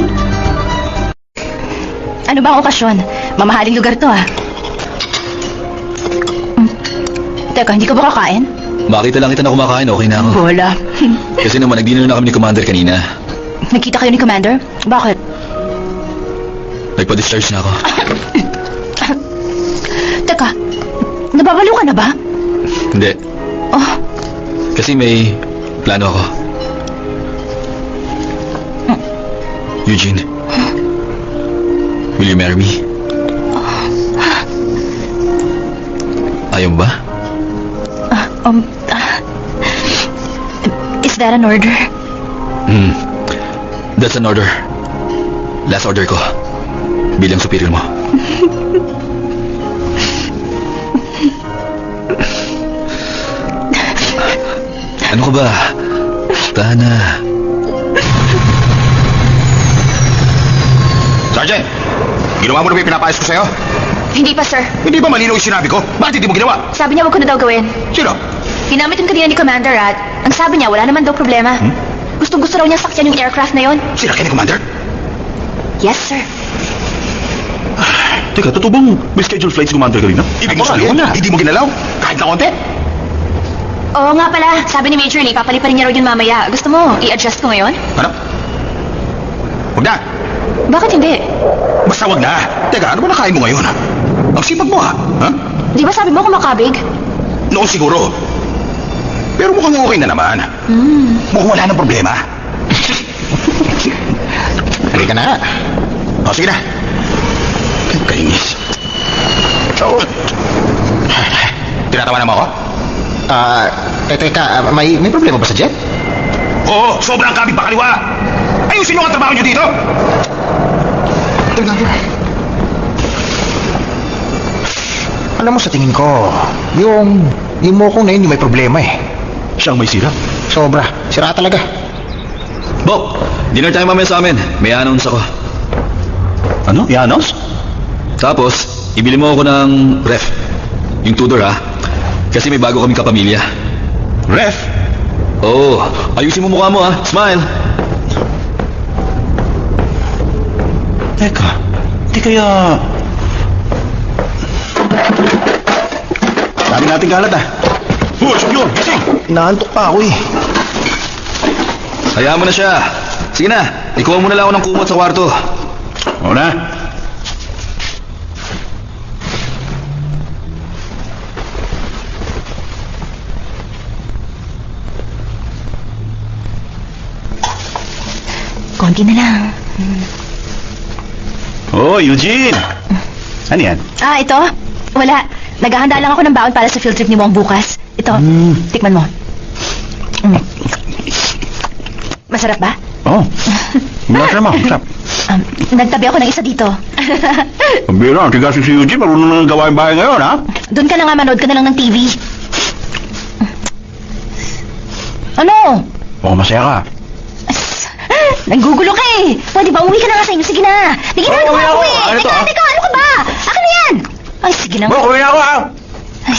Ano ba ang okasyon? Mamahaling lugar to ah. Teka, hindi ka ba kakain? Makita lang kita na kumakain, okay na ako. Wala. Kasi naman, nag-dinner na kami ni Commander kanina. Nagkita kayo ni Commander? Bakit? Nagpa-discharge na ako. Teka, nababaliw ka na ba? Hindi. Oh, Kasi may plano ako. Eugene, will you marry me? Ayaw mo ba? Is that an order? That's an order. Last order ko. Bilang superior mo. Ano ka ba? Tahan na. Sergeant! Ginawa mo na ba yung pinapayos ko sa'yo? Hindi pa, sir. Hindi ba malinaw yung sinabi ko? Bakit hindi mo ginawa? Sabi niya wag ko na daw gawin. Sino? Ginamit yung kanina ni Commander at ang sabi niya wala naman daw problema. Gustong-gusto raw niya sakyan yung aircraft na yon. Sila kayo ni Commander? Yes, sir. Teka, totoo bang may scheduled flights Commander kanina? Ibig mo sabihin, hindi mo ginalaw? Kahit na konti? Oo nga pala, sabi ni Major Lee, papaliparin niya raw yun mamaya. Gusto mo, i-adjust ko ngayon? Ano? Huwag na. Bakit hindi? Basta wag na. Teka, ano ba nakain mo ngayon? Ang sipag mo ha? Di ba sabi mo kumakabig? Noon siguro. Pero mukhang okay na naman. Mukhang wala nang problema. Halika na. O, sige na. Kainis. Oo. Tinatawanan mo ako? Teka, may problema ba sa jet? Oo, sobrang kabig pa kaliwa. Ayusin nyo ang trabaho nyo dito. Alam mo, sa tingin ko, yung mukong na yun, yung may problema eh. Siyang may sira. Sobra. Sira talaga. Bob, dinner tayo mamaya sa amin. May announce ako. Ano? I-announce? Tapos, ibili mo ako ng ref. Yung Tudor ha. Kasi may bago kaming kapamilya. Ref? Oo, ayusin mo mukha mo ha. Smile. Teka, di kaya... Sabi natin kalat ah. Yun, gising! Inaantok pa ako eh. Hayaan mo na siya. Sige na, ikuha mo na lang ako ng kumot sa kwarto. Oo na. Konti na lang. Oh, Eugene! Ano yan? Ah, ito? Wala. Naghahanda lang ako ng baon para sa field trip ni Wong bukas. Ito, tikman mo. Masarap ba? Oh, masarap mo. Masarap. Nagtabi ako ng isa dito. Ang bira, ang tigas si Eugene. Marunong na gawain bahay ngayon, ha? Doon ka na nga, manood ka na lang ng TV. Ano? Oh, masaya ka. Nanggugulo ka eh. Pwede ba uwi ka na nga sa inyo? Sige na. May ginagawa uwi ako ako. eh. Ano to, Teka, ah? teka, ano ka ba? Akin na yan. Ay, sige na. Uwi na ako, ha? Ay.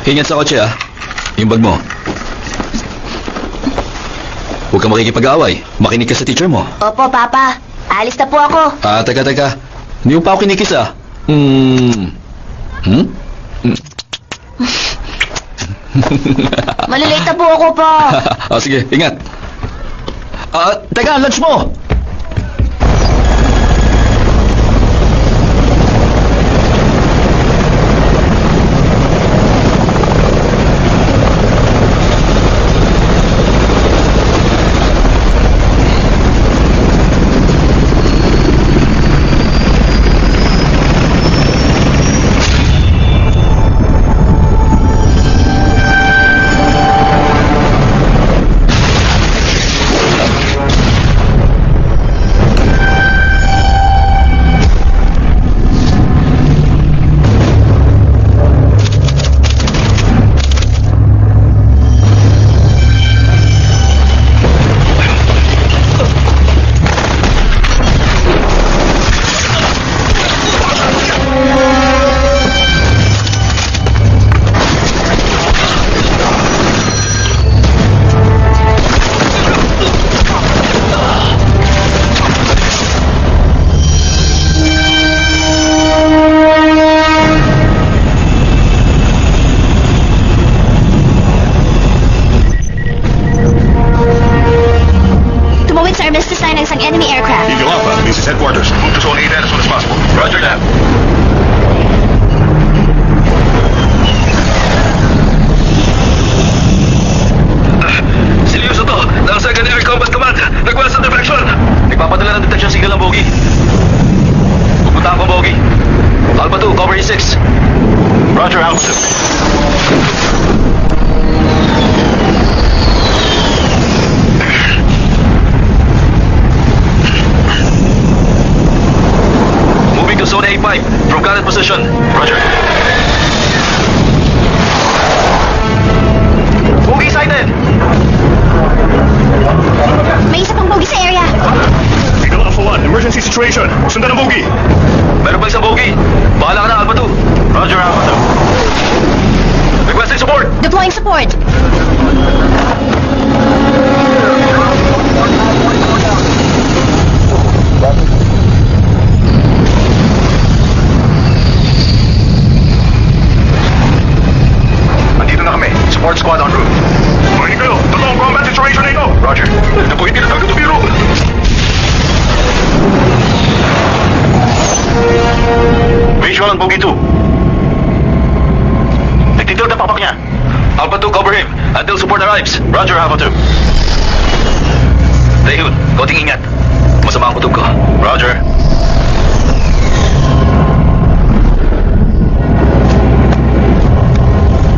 Ingat sa kotse, ah. Yung bag mo. Huwag kang makikipag-away. Makinig ka sa teacher mo. Opo, Papa. Alis na po ako. Ah, teka. Hindi mo pa ako kinikis, ah. Malilate na po ako pa. Ah, sige, ingat. Ah, teka, lunch mo! Headquarters. Move to Zone 8 as soon as possible. Roger that. Seryoso to. Ng Second Air Combat Command. Request of defection. Nagpapadala ng detection signal ng bogey. Pupunta ako bogey. Alpha 2, cover E6. Roger, Alpha 2. Moving to Zone A5 from current position. Roger. Bogey sighted! May isa pang bogey sa area. Eagle Alpha 1, emergency situation. Sundan ang bogey. Meron pa isang bogey. Bahala ka na, Alpha 2. Roger, Alpha 2. Requesting support. Deploying support. Nandito na kami. Support squad en route. Marinig kayo. Totoong combat situation na ito. Roger. Ito po hindi na tayo tumiro. Visual on bogey 2. Nagtitil na papak niya. Alpha 2, cover him until support arrives. Roger, Alpha 2. Dayun, konting ingat. Masama ang kutob ko. Roger.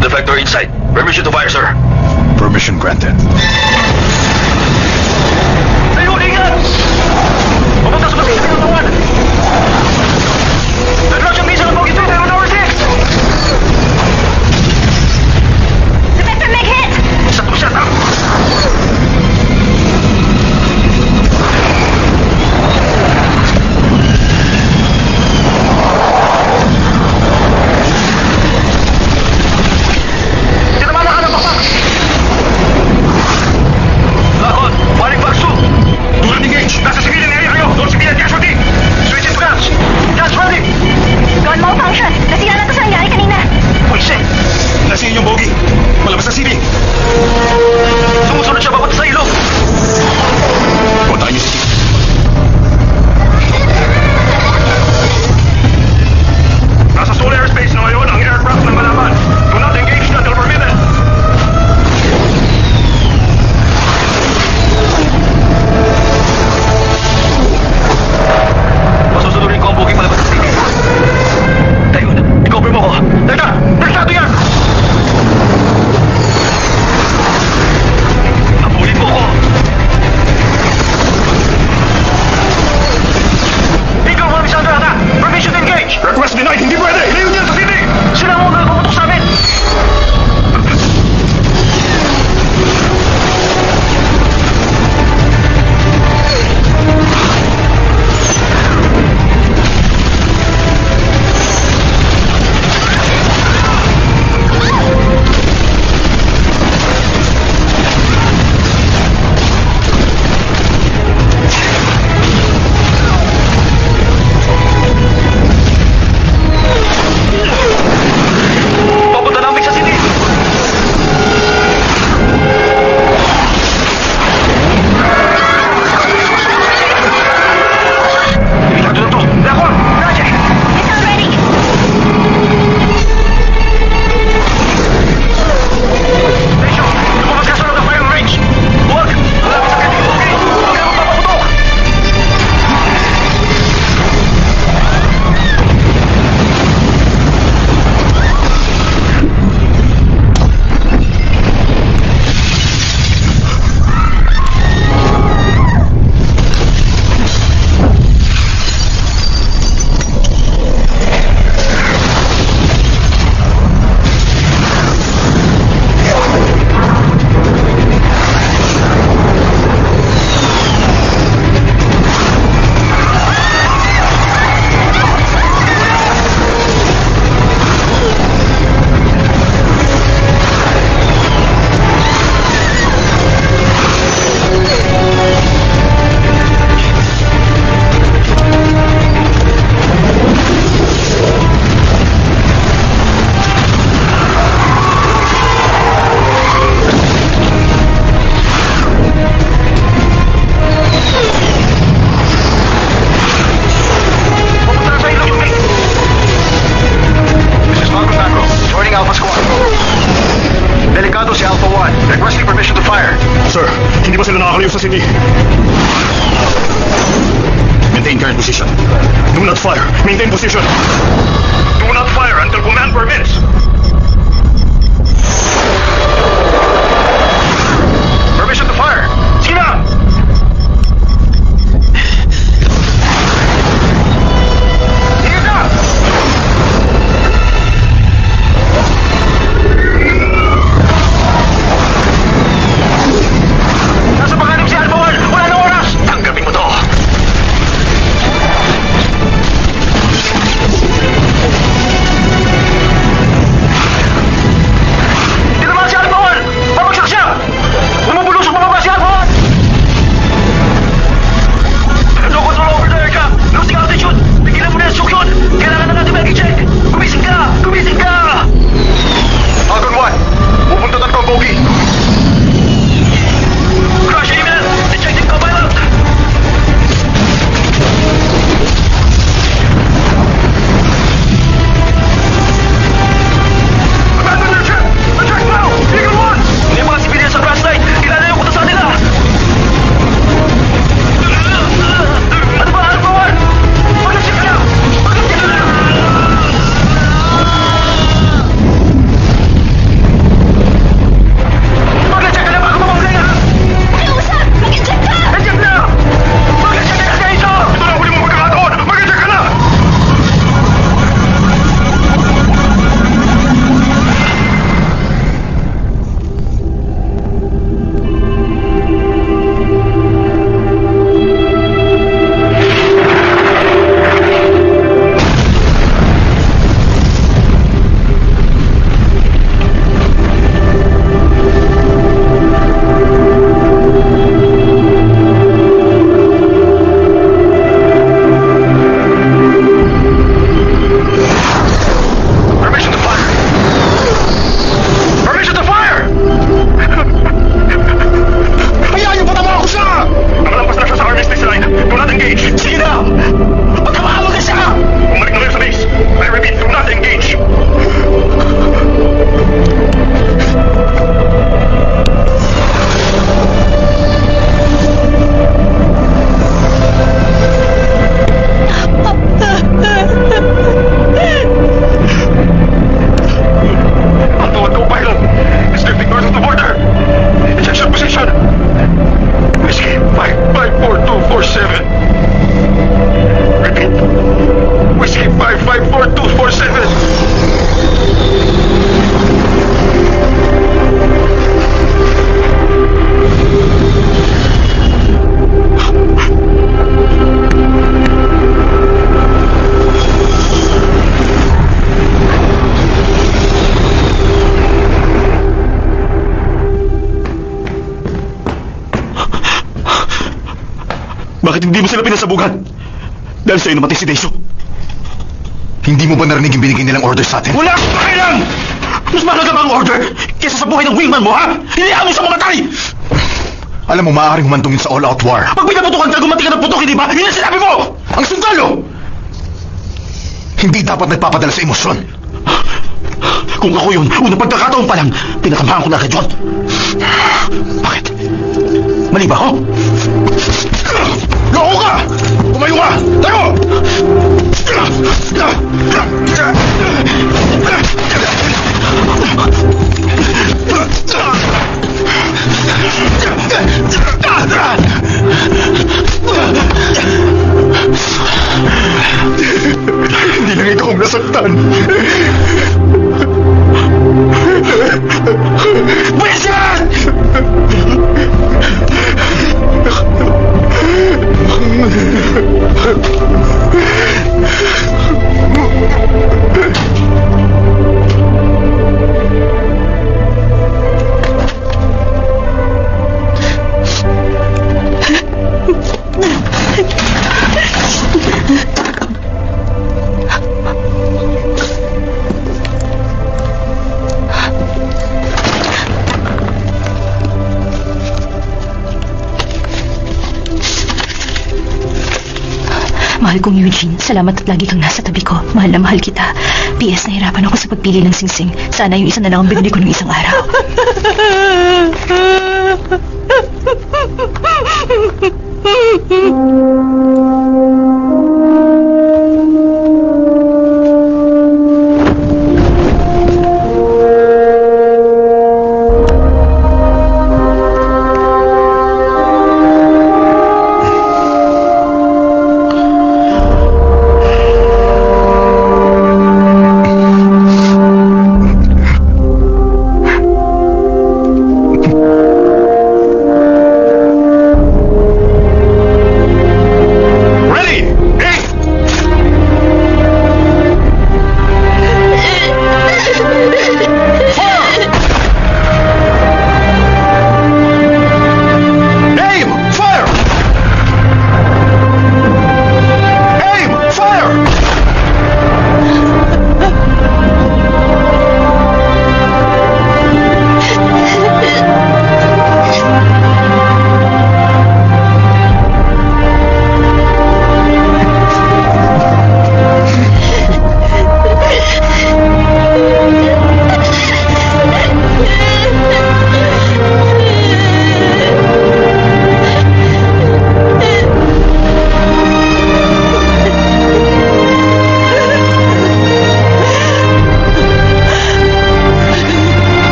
Deflector inside. Permission to fire, sir. Permission granted. Dayun, ingat! Pupunta sa basi sa pinutawan! Nag-launch ang missile ng Bogey 2, Dayun, number 6! Defector Meg hit! Shut up, shut up! in position. Do not fire. Maintain position. Do not fire until command permits. Permission to fire. Sige na! Sige na! Nasa panganib si Alpha 1! Wala na oras! Tanggapin mo to! Tinamaan si Alpha 1! Babagsak siya! Bumubulusok pababa si Alpha 1! No control over the aircraft! Losing altitude! Tigilan mo na yung suksyon! Kailangan na natin mag-check! Gumising ka! Gumising ka! Falcon 1! Pupuntutan ko ang bogey! Crash email! Ejecting co-pilot! Abandon your ship! Attack now! Eagle 1! May mga civilian sa crash site! Kilala yung kutasan nila! Ano ba? Alpha 1! Mag-check ka na! Mag-check ka na! Mag-check ka na bago mamamulay ha! Pakiusap! Mag-inject ka! Eject na! Mag-check ka na dito! Ito na ang huli mong pagkakataon! Mag-check ka na! Permission to fire! Permission to fire! Hayaan niyo patamaan ko siya! Nakalampas na siya sa armistice line. Do not engage. Sige na! Patamaan mo ka siya! Bumalik na kayo sa base. I repeat, do not engage. Ang tawad ko, pilot. It's drifting north of the border. Ejection position. Whiskey 554247. Repeat. Whiskey 554247. Bakit hindi mo sila pinasabugan? Dahil sa'yo namatay si Deso. Hindi mo ba narinig yung binigay nilang order sa atin? Wala akong pakialam! Mas mahalaga ba ang order kaysa sa buhay ng wingman mo, ha? Hinayaan mo siya mamatay! Alam mo, maaaring humantong yun sa all-out war. Pag pinaputukan ka, gumanti ka ng putok, hindi ba? Yun ang sinabi mo! Ang sundalo! Hindi dapat nagpapadala sa emosyon. Kung ako yun, unang pagkakataon pa lang, pinatamahan ko na agad yun. Bakit? Mali ba ako? Loko ka! Tumayo ka! Tayo! Hindi lang ikaw ang nasaktan. Wilson! Mahal kong Eugene, salamat at lagi kang nasa tabi ko. Mahal na mahal kita. P.S. Nahirapan ako sa pagpili ng singsing. Sana yung isa na lang ang binili ko ng isang araw.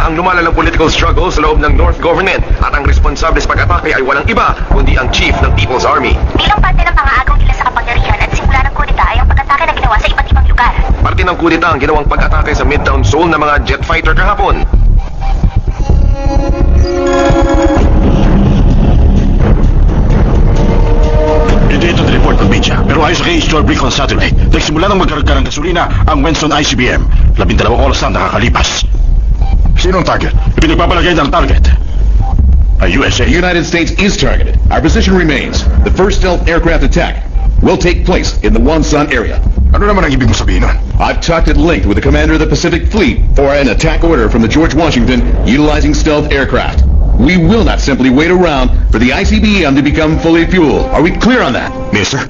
ang lumalalang political struggle sa loob ng North Government at ang responsable sa pag-atake ay walang iba kundi ang chief ng People's Army. Bilang parte ng pangagaw nila sa kapangyarihan at simula ng kudeta ay ang pag-atake na ginawa sa iba't ibang lugar. Parte ng kudeta ang ginawang pag-atake sa Midtown Seoul ng mga jet fighter kahapon. Hindi ito report ng media, pero ayon sa kay Store Brick on Satellite, nagsimula nang magkaragka ng gasolina ang Winston ICBM. 12 oras na nakakalipas. Sinong target? Ipinagpapalagay ng target ay USA. The United States is targeted. Our position remains. The first stealth aircraft attack will take place in the Wonsan area. Ano naman ang ibig mo sabihin nun? I've talked at length with the commander of the Pacific Fleet for an attack order from the George Washington utilizing stealth aircraft. We will not simply wait around for the ICBM to become fully fueled. Are we clear on that? Mister?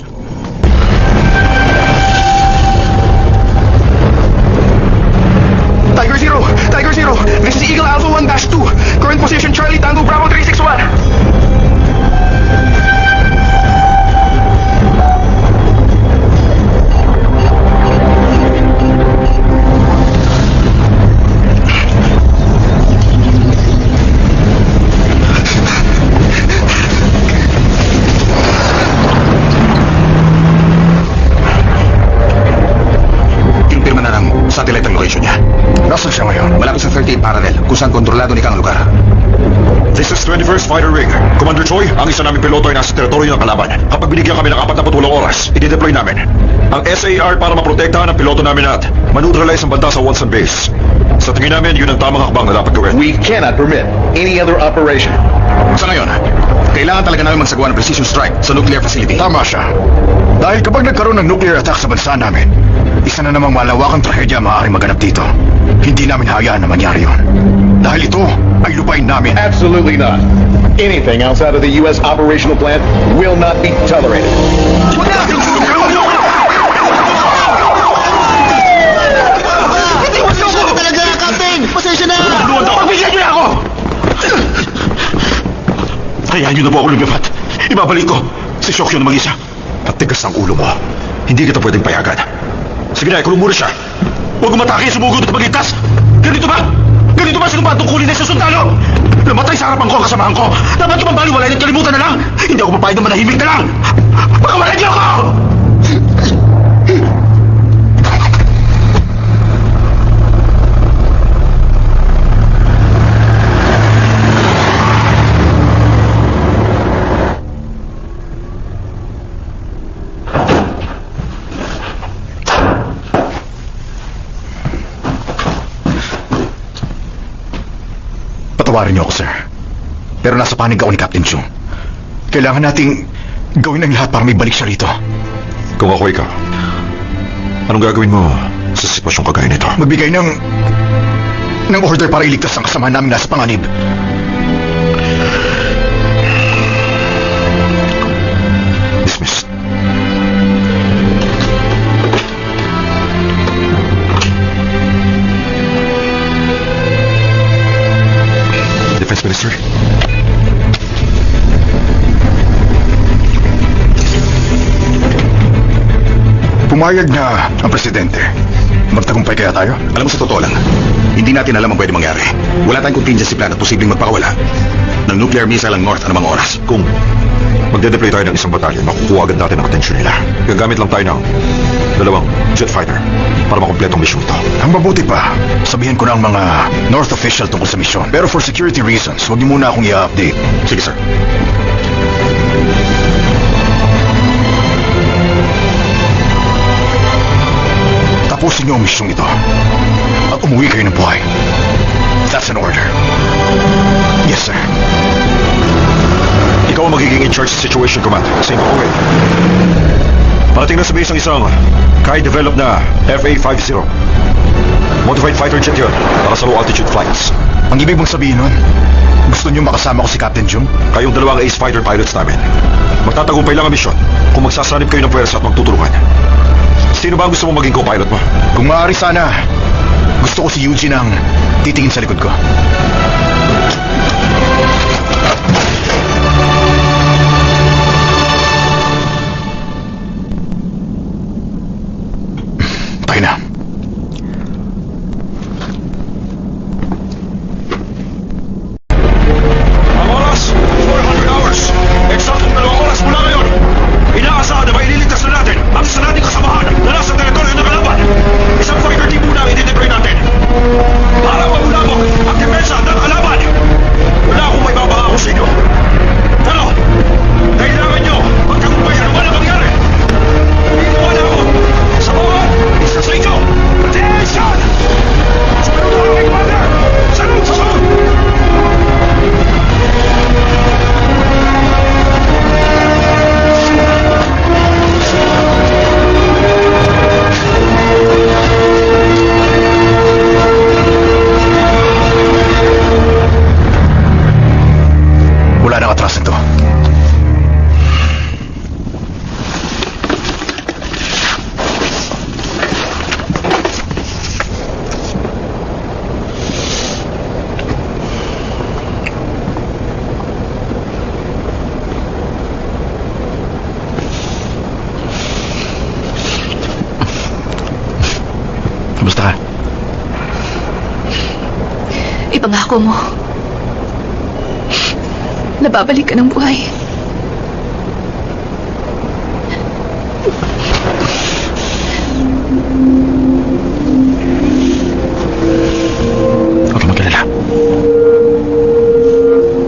Tiger Zero! Tiger Zero! This is Eagle Alpha 1-2. Current position Charlie Tango Bravo 361. Kinumpirma na ng satellite ang location niya. Nasaan siya ngayon? Malapit sa 38 parallel, kung saan kontrolado ni Kang lugar. This is 21st Fighter Ring. Commander Choi, ang isa naming piloto ay nasa teritoryo ng kalaban. Kapag binigyan kami ng 48 oras, i-deploy namin ang SAR para maprotektahan ang piloto namin at maneutralize ang banda sa Wonsan Base. Sa tingin namin, yun ang tamang hakbang na dapat gawin. We cannot permit any other operation. Sa ngayon, kailangan talaga namin magsagawa ng precision strike sa nuclear facility. Tama siya. Dahil kapag nagkaroon ng nuclear attack sa bansa namin, isa na namang malawakang trahedya maaaring maganap dito. Hindi namin hayaan na mangyari yun. Dahil ito ay lupain namin. Absolutely not. Anything outside of the U.S. operational plan will not be tolerated. Pagbigyan niyo na ako! Hayaan niyo na po ako lumipat. Ibabalik ko si Shokyo na mag-isa. At tigas ng ulo mo. Hindi kita pwedeng payagan. Sige na, ikulong muna siya. Huwag umatake, sumugod at magligtas! Ganito ba? Ganito ba sinumpang tungkulin na sa sundalo? Namatay sa harapan ko ang kasamahan ko. Dapat ko mabaliwalain at kalimutan na lang. Hindi ako papayag na manahimik na lang. Pakawalan niyo ako! Patawarin niyo ako, sir. Pero nasa panig ako ni Captain Chung. Kailangan nating gawin ang lahat para may balik siya rito. Kung ako ikaw, anong gagawin mo sa sitwasyong kagaya nito? Magbigay ng order para iligtas ang kasama namin nasa panganib. Dismissed. Defense Minister? Pumayag na ang presidente. Magtagumpay kaya tayo? Alam mo, sa totoo lang, hindi natin alam ang pwede mangyari. Wala tayong contingency plan at posibleng magpakawala ng nuclear missile ang North anumang oras. Kung magde-deploy tayo ng isang batalyon, makukuha agad natin ang atensyon nila. Gagamit lang tayo ng 2 jet fighter para makumpletong misyon ito. Ang mabuti pa, sabihin ko na ang mga North official tungkol sa misyon. Pero for security reasons, huwag niyo muna akong i-update. Sige, sir. Tapusin niyo ang misyong ito at umuwi kayo ng buhay. That's an order. Yes, sir. Ikaw ang magiging in charge sa Situation Command. Same ako eh. Parating na sa base ang isang Kai-developed na FA-50. Modified fighter jet yun para sa low altitude flights. Ang ibig mong sabihin nun, gusto niyo makasama ko si Captain Jung? Kayong dalawang ace fighter pilots namin. Magtatagumpay lang ang misyon kung magsasanib kayo ng pwersa at magtutulungan. Sino ba ang gusto mong maging co-pilot mo? Kung maaari sana, gusto ko si Eugene ang titingin sa likod ko. Tayo na. Ipangako mo. Nababalik ka ng buhay. Huwag kang mag-alala.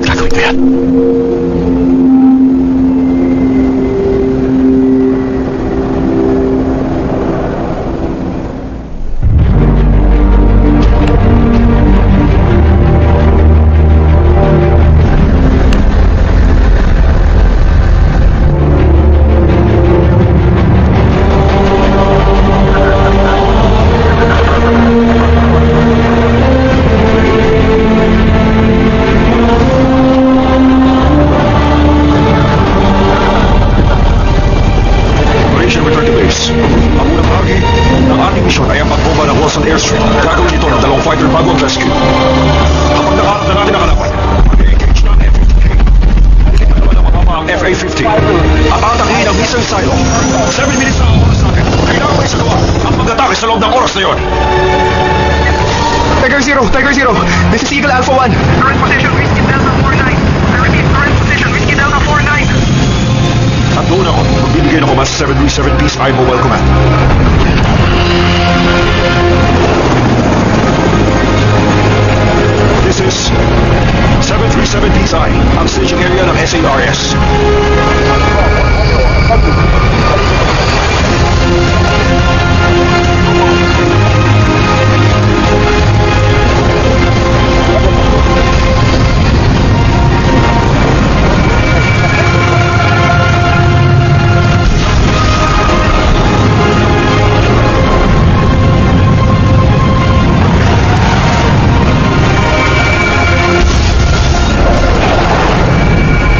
Gagawin ko yan. Operation Return to Base. Ang unang bahagi ng ating misyon ay ang pagbomba ng Wilson Airstrip. Gagawin ito ng 2 fighter bago ang rescue. Kapag nakaharap na natin ang kalaban, mag-engage ng F-15K. Naman ang mga ang FA-15. At atakihin ang missile silo. 7 minutes na ang oras natin. Kailangan may sagawa ang pag-atake sa loob ng oras na yon. Tiger Zero. This is Eagle Alpha 1. Current position, Whiskey Delta 49. I repeat, current position, Whiskey Delta 49. At doon ako, magbibigay ng Command 737 Peace Eye Mobile Command. This is 737 Peace Eye, ang staging area ng SARS.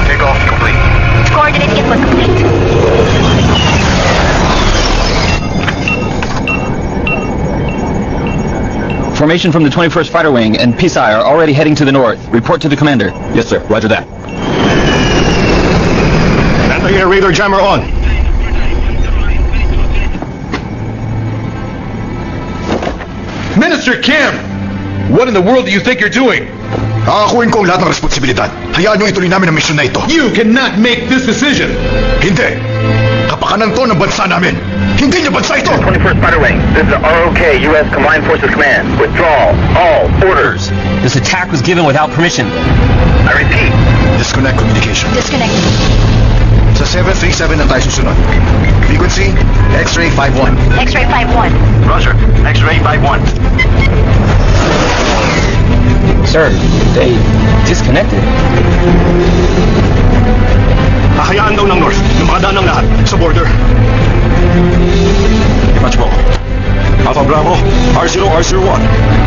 Takeoff complete. Coordinate input complete. Formation from the 21st Fighter Wing and Peace Eye are already heading to the north. Report to the commander. Yes, sir. Roger that. Anti-air radar jammer on. Minister Kim! What in the world do you think you're doing? Kakakuhin ko ang lahat ng responsibilidad. Hayaan nyo ituloy namin ang misyon na ito. You cannot make this decision! Hindi. Kapakanan to ng bansa namin. Hindi niya bansa ito. 21st Fighter Wing. This is ROK, U.S. Combined Forces Command. Withdrawal. All orders. This attack was given without permission. I repeat. Disconnect communication. Disconnect. Sa 737 na tayo susunod. Frequency, X-ray 51. X-ray 51. Roger. X-ray 51. Sir, they disconnected. Hahayaan daw ng North na makadaan ng lahat sa border. Much more. Alpha Bravo, R0, R01.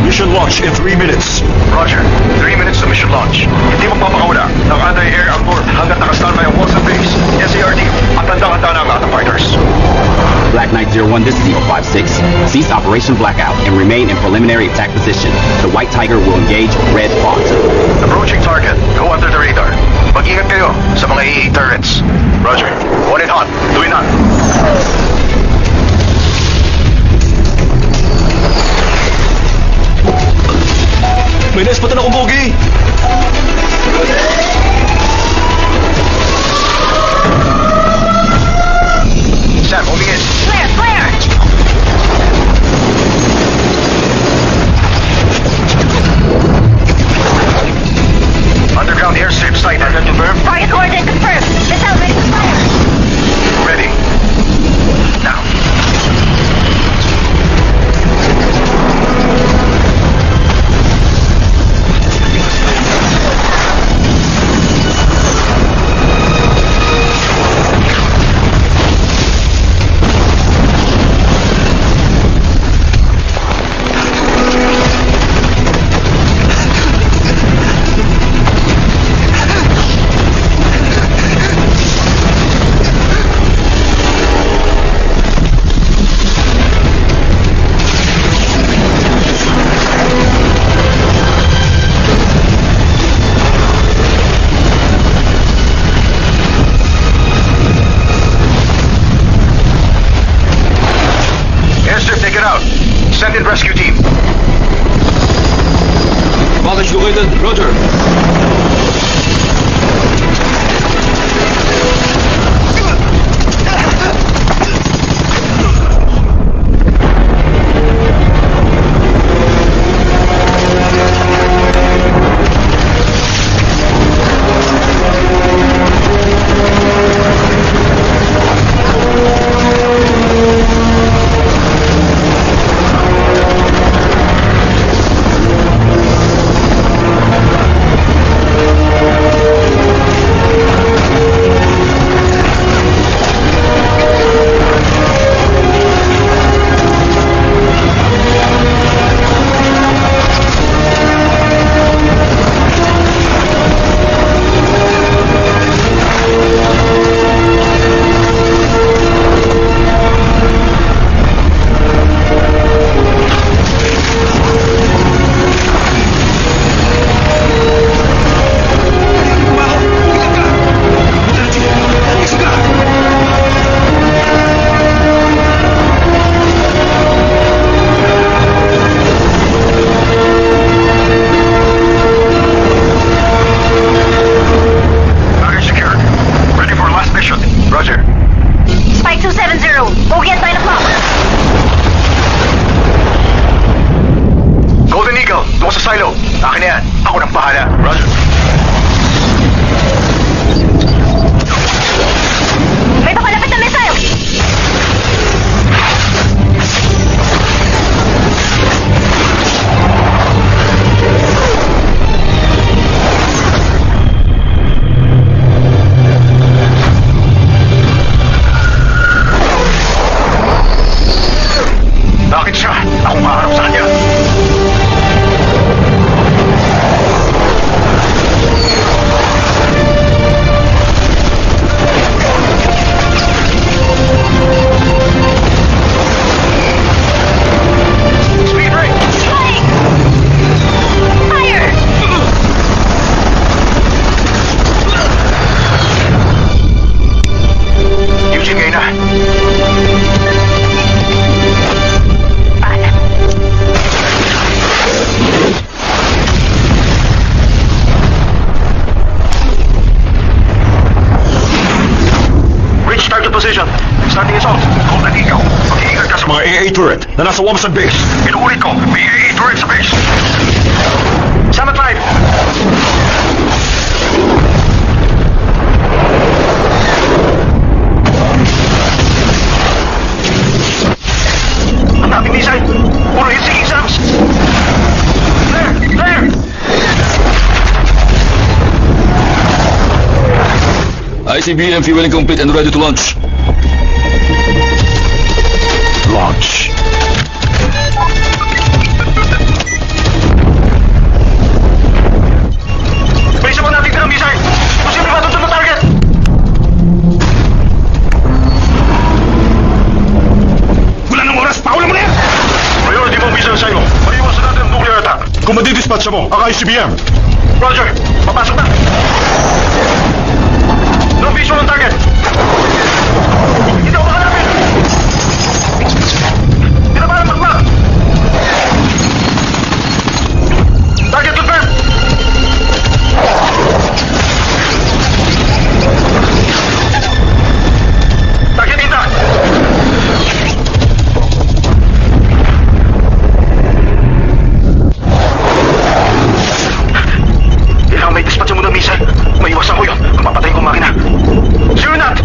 Mission launch in 3 minutes. Roger. 3 minutes to mission launch. Hindi magpapakawala ng anti-air ang board hanggat nakastandby ang Wilson Base. SARD at handang-handa na ang lahat ng fighters. Black Knight 01, this is Eagle 56. Cease Operation Blackout and remain in preliminary attack position. The White Tiger will engage Red Fox. Approaching target. Go under the radar. Mag-ingat kayo sa mga AA turrets. Roger. One in hot. Two in hot. May naispatan akong bogi! Sam, moving in. Clear, clear! Underground airstrip site. Target confirmed. Target coordinate confirmed. Missile ready to fire. Ready. Now. Located. Roger. Package secured. Ready for last mission. Roger. Spike 270. Bogey at 9 o'clock. Golden Eagle, doon sa silo. Akin na yan. Ako nang bahala. Roger. May papalapit na missile. Bakit siya? Ako maharap sa kanya. Speed brake! Spike! Fire! Eugene, ngayon na. Paalam. Reach target position. Starting is off. Golden Eagle, mag-iingat ka sa mga Mga AA turret na nasa Wamson base. Inuulit ko, may AA turret sa base. Summit 5. Ang daming missile. Puro hit si exams. There! There! ICBM fueling complete and ready to launch. Launch. May isa pa natin ng missile. Posible ba doon na target? Wala nang oras. Paula mo na yan! Priority mo missile sa'yo. Maiwasan natin ang nuclear attack. Kung madidispatch mo, ang ICBM. Roger, papasok na. No visual on target. Hindi ako makalapit. Hindi na parang magma. Target confirmed. Target intact. Kailangan may dispatch mo ng missile. Maiwasan ko yun. Mapapatay ko ang makina. Zero knot!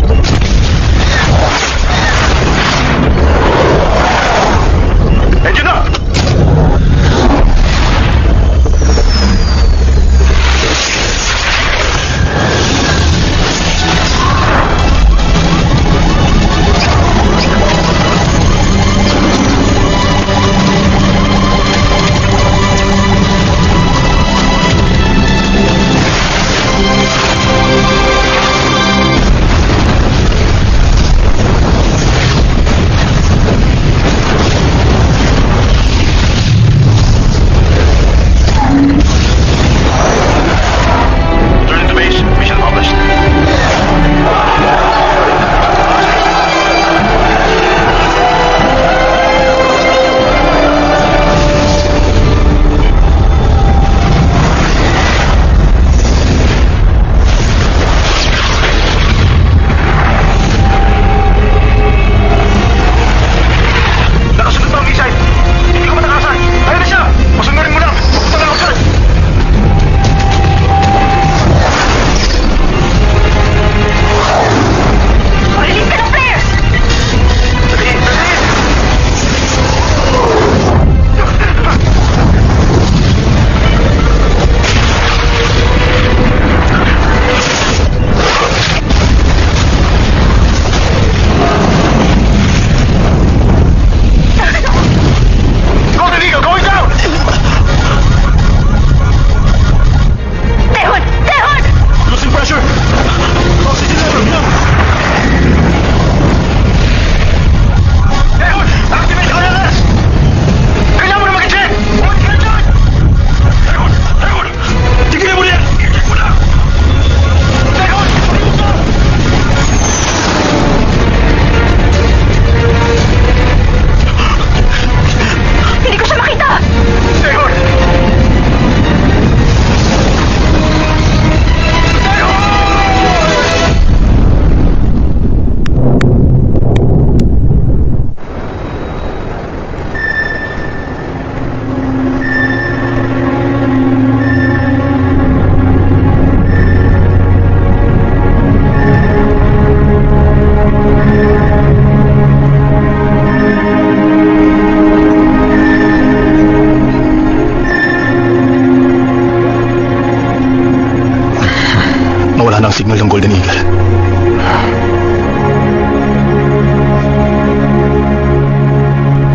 signal ng Golden Eagle.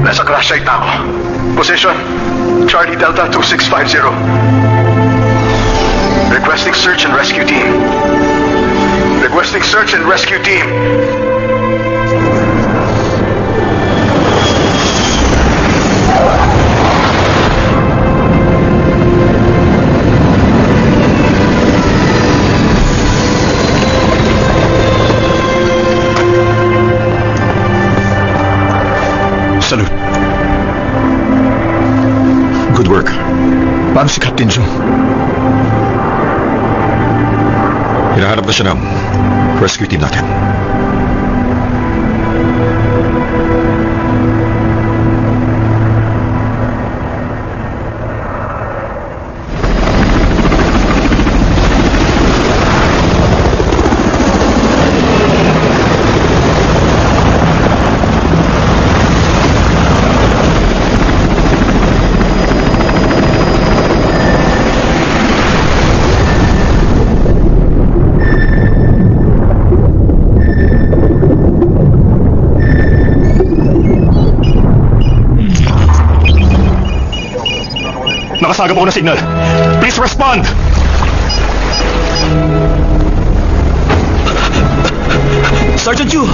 Nasa crash site na ako. Position, Charlie Delta 2650. Requesting search and rescue team. Requesting search and rescue team. Salute. Good work. Paano si Captain Jung? Hinahanap na siya ng rescue team natin. Nakasagap ako na signal. Please respond! Sergeant Yu!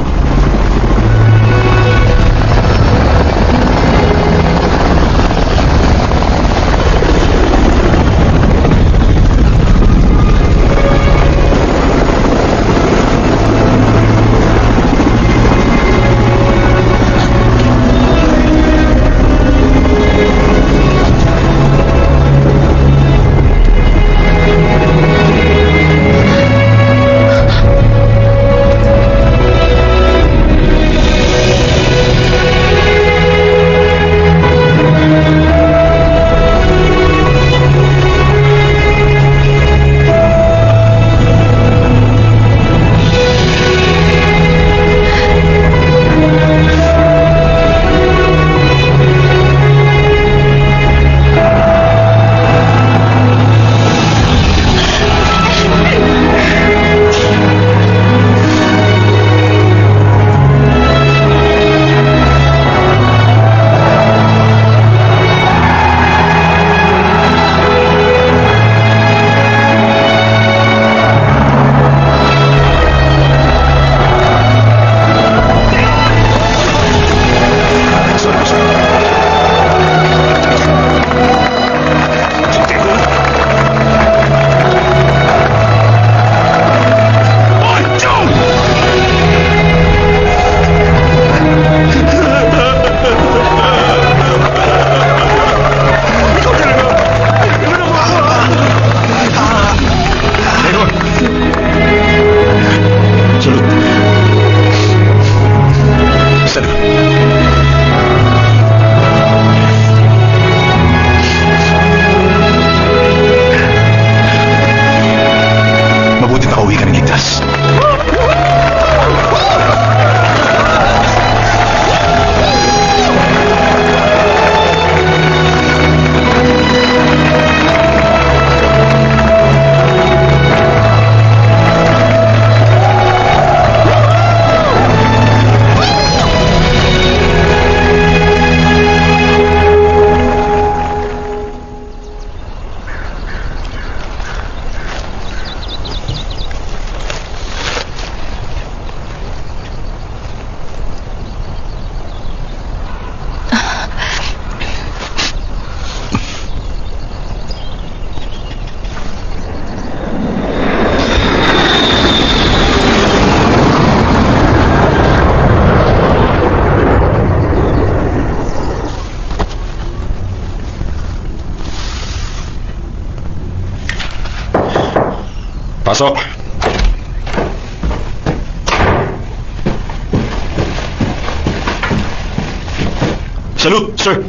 Pasok. Salute, sir.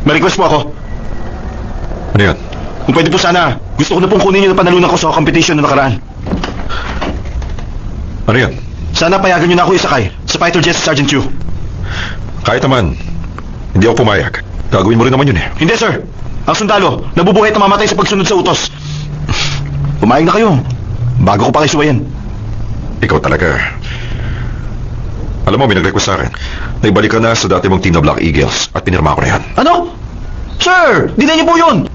May request po ako. Ano yan? Kung pwede po sana, gusto ko na pong kunin yung napanalunan ko sa competition na nakaraan. Ano yan? Sana payagan nyo na ako isakay sa fighter jet sa Sergeant Yu. Kahit naman, hindi ako pumayag. Gagawin mo rin naman yun eh. Hindi, sir. Ang sundalo, nabubuhay at mamamatay sa pagsunod sa utos. Pumayag na kayo. bago ko pa kisuwayan. Ikaw talaga. Alam mo, may nag-request sa akin. Naibalik ka na sa dati mong team na Black Eagles at pinirma ko na yan. Ano? Sir, di na niyo po yun.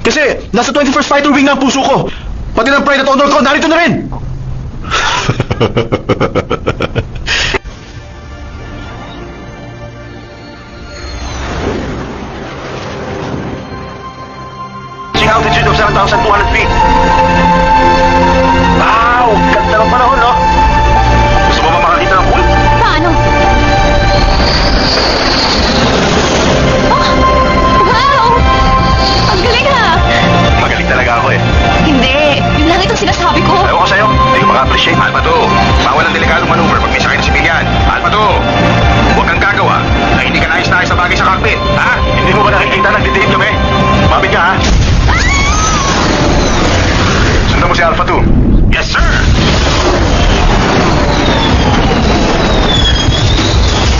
Kasi nasa 21st Fighter Wing na ang puso ko. Pati ng pride at honor ko, narito na rin. Altitude of 7,200 feet. Wow! Ganda ng panahon, no? Gusto mo ba makakita ng pool? Paano? Oh! Wow! Ang galing ha! Magaling talaga ako eh. Hindi, yun lang itong sinasabi ko. Ewan ko sa'yo, hindi ko maka-appreciate. Alpha 2, bawal ang delikadong maneuver pag may sakay na sibilyan. Alpha 2, huwag kang gagawa na hindi ka nais-nais na bagay sa cockpit. Ha? Hindi mo ba nakikita nagdidate kami? Mabit ka, ha? Sundan mo si Alpha 2. Yes, sir!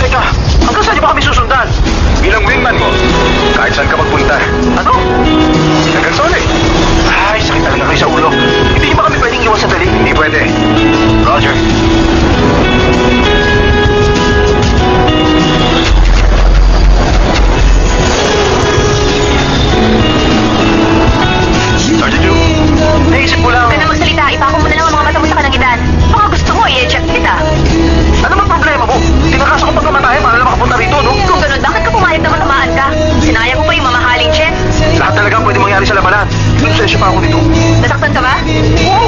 Teka, hanggang saan niyo ba kami susundan? Bilang wingman mo, kahit saan ka magpunta. Ano? Hanggang saan eh? Ay, sakit talaga kayo sa ulo. Hindi niyo ba kami pwedeng iwan sandali? Hindi pwede. Roger. Sergeant Yu, naisip mo lang. Huwag ka na magsalita. Ipako mo na lang ang mga mata mo sa kanagitan. Baka gusto mo, i-eject kita. Ano bang problema mo? Tinakaso ko pagkamatay para lang makapunta rito, no? Kung ganun, bakit ka pumayag na matamaan ka? Sinayang mo pa yung mamahaling jet. Lahat talaga pwede mangyari sa labanan. Nonsensya pa ako dito. Nasaktan ka ba? Oo,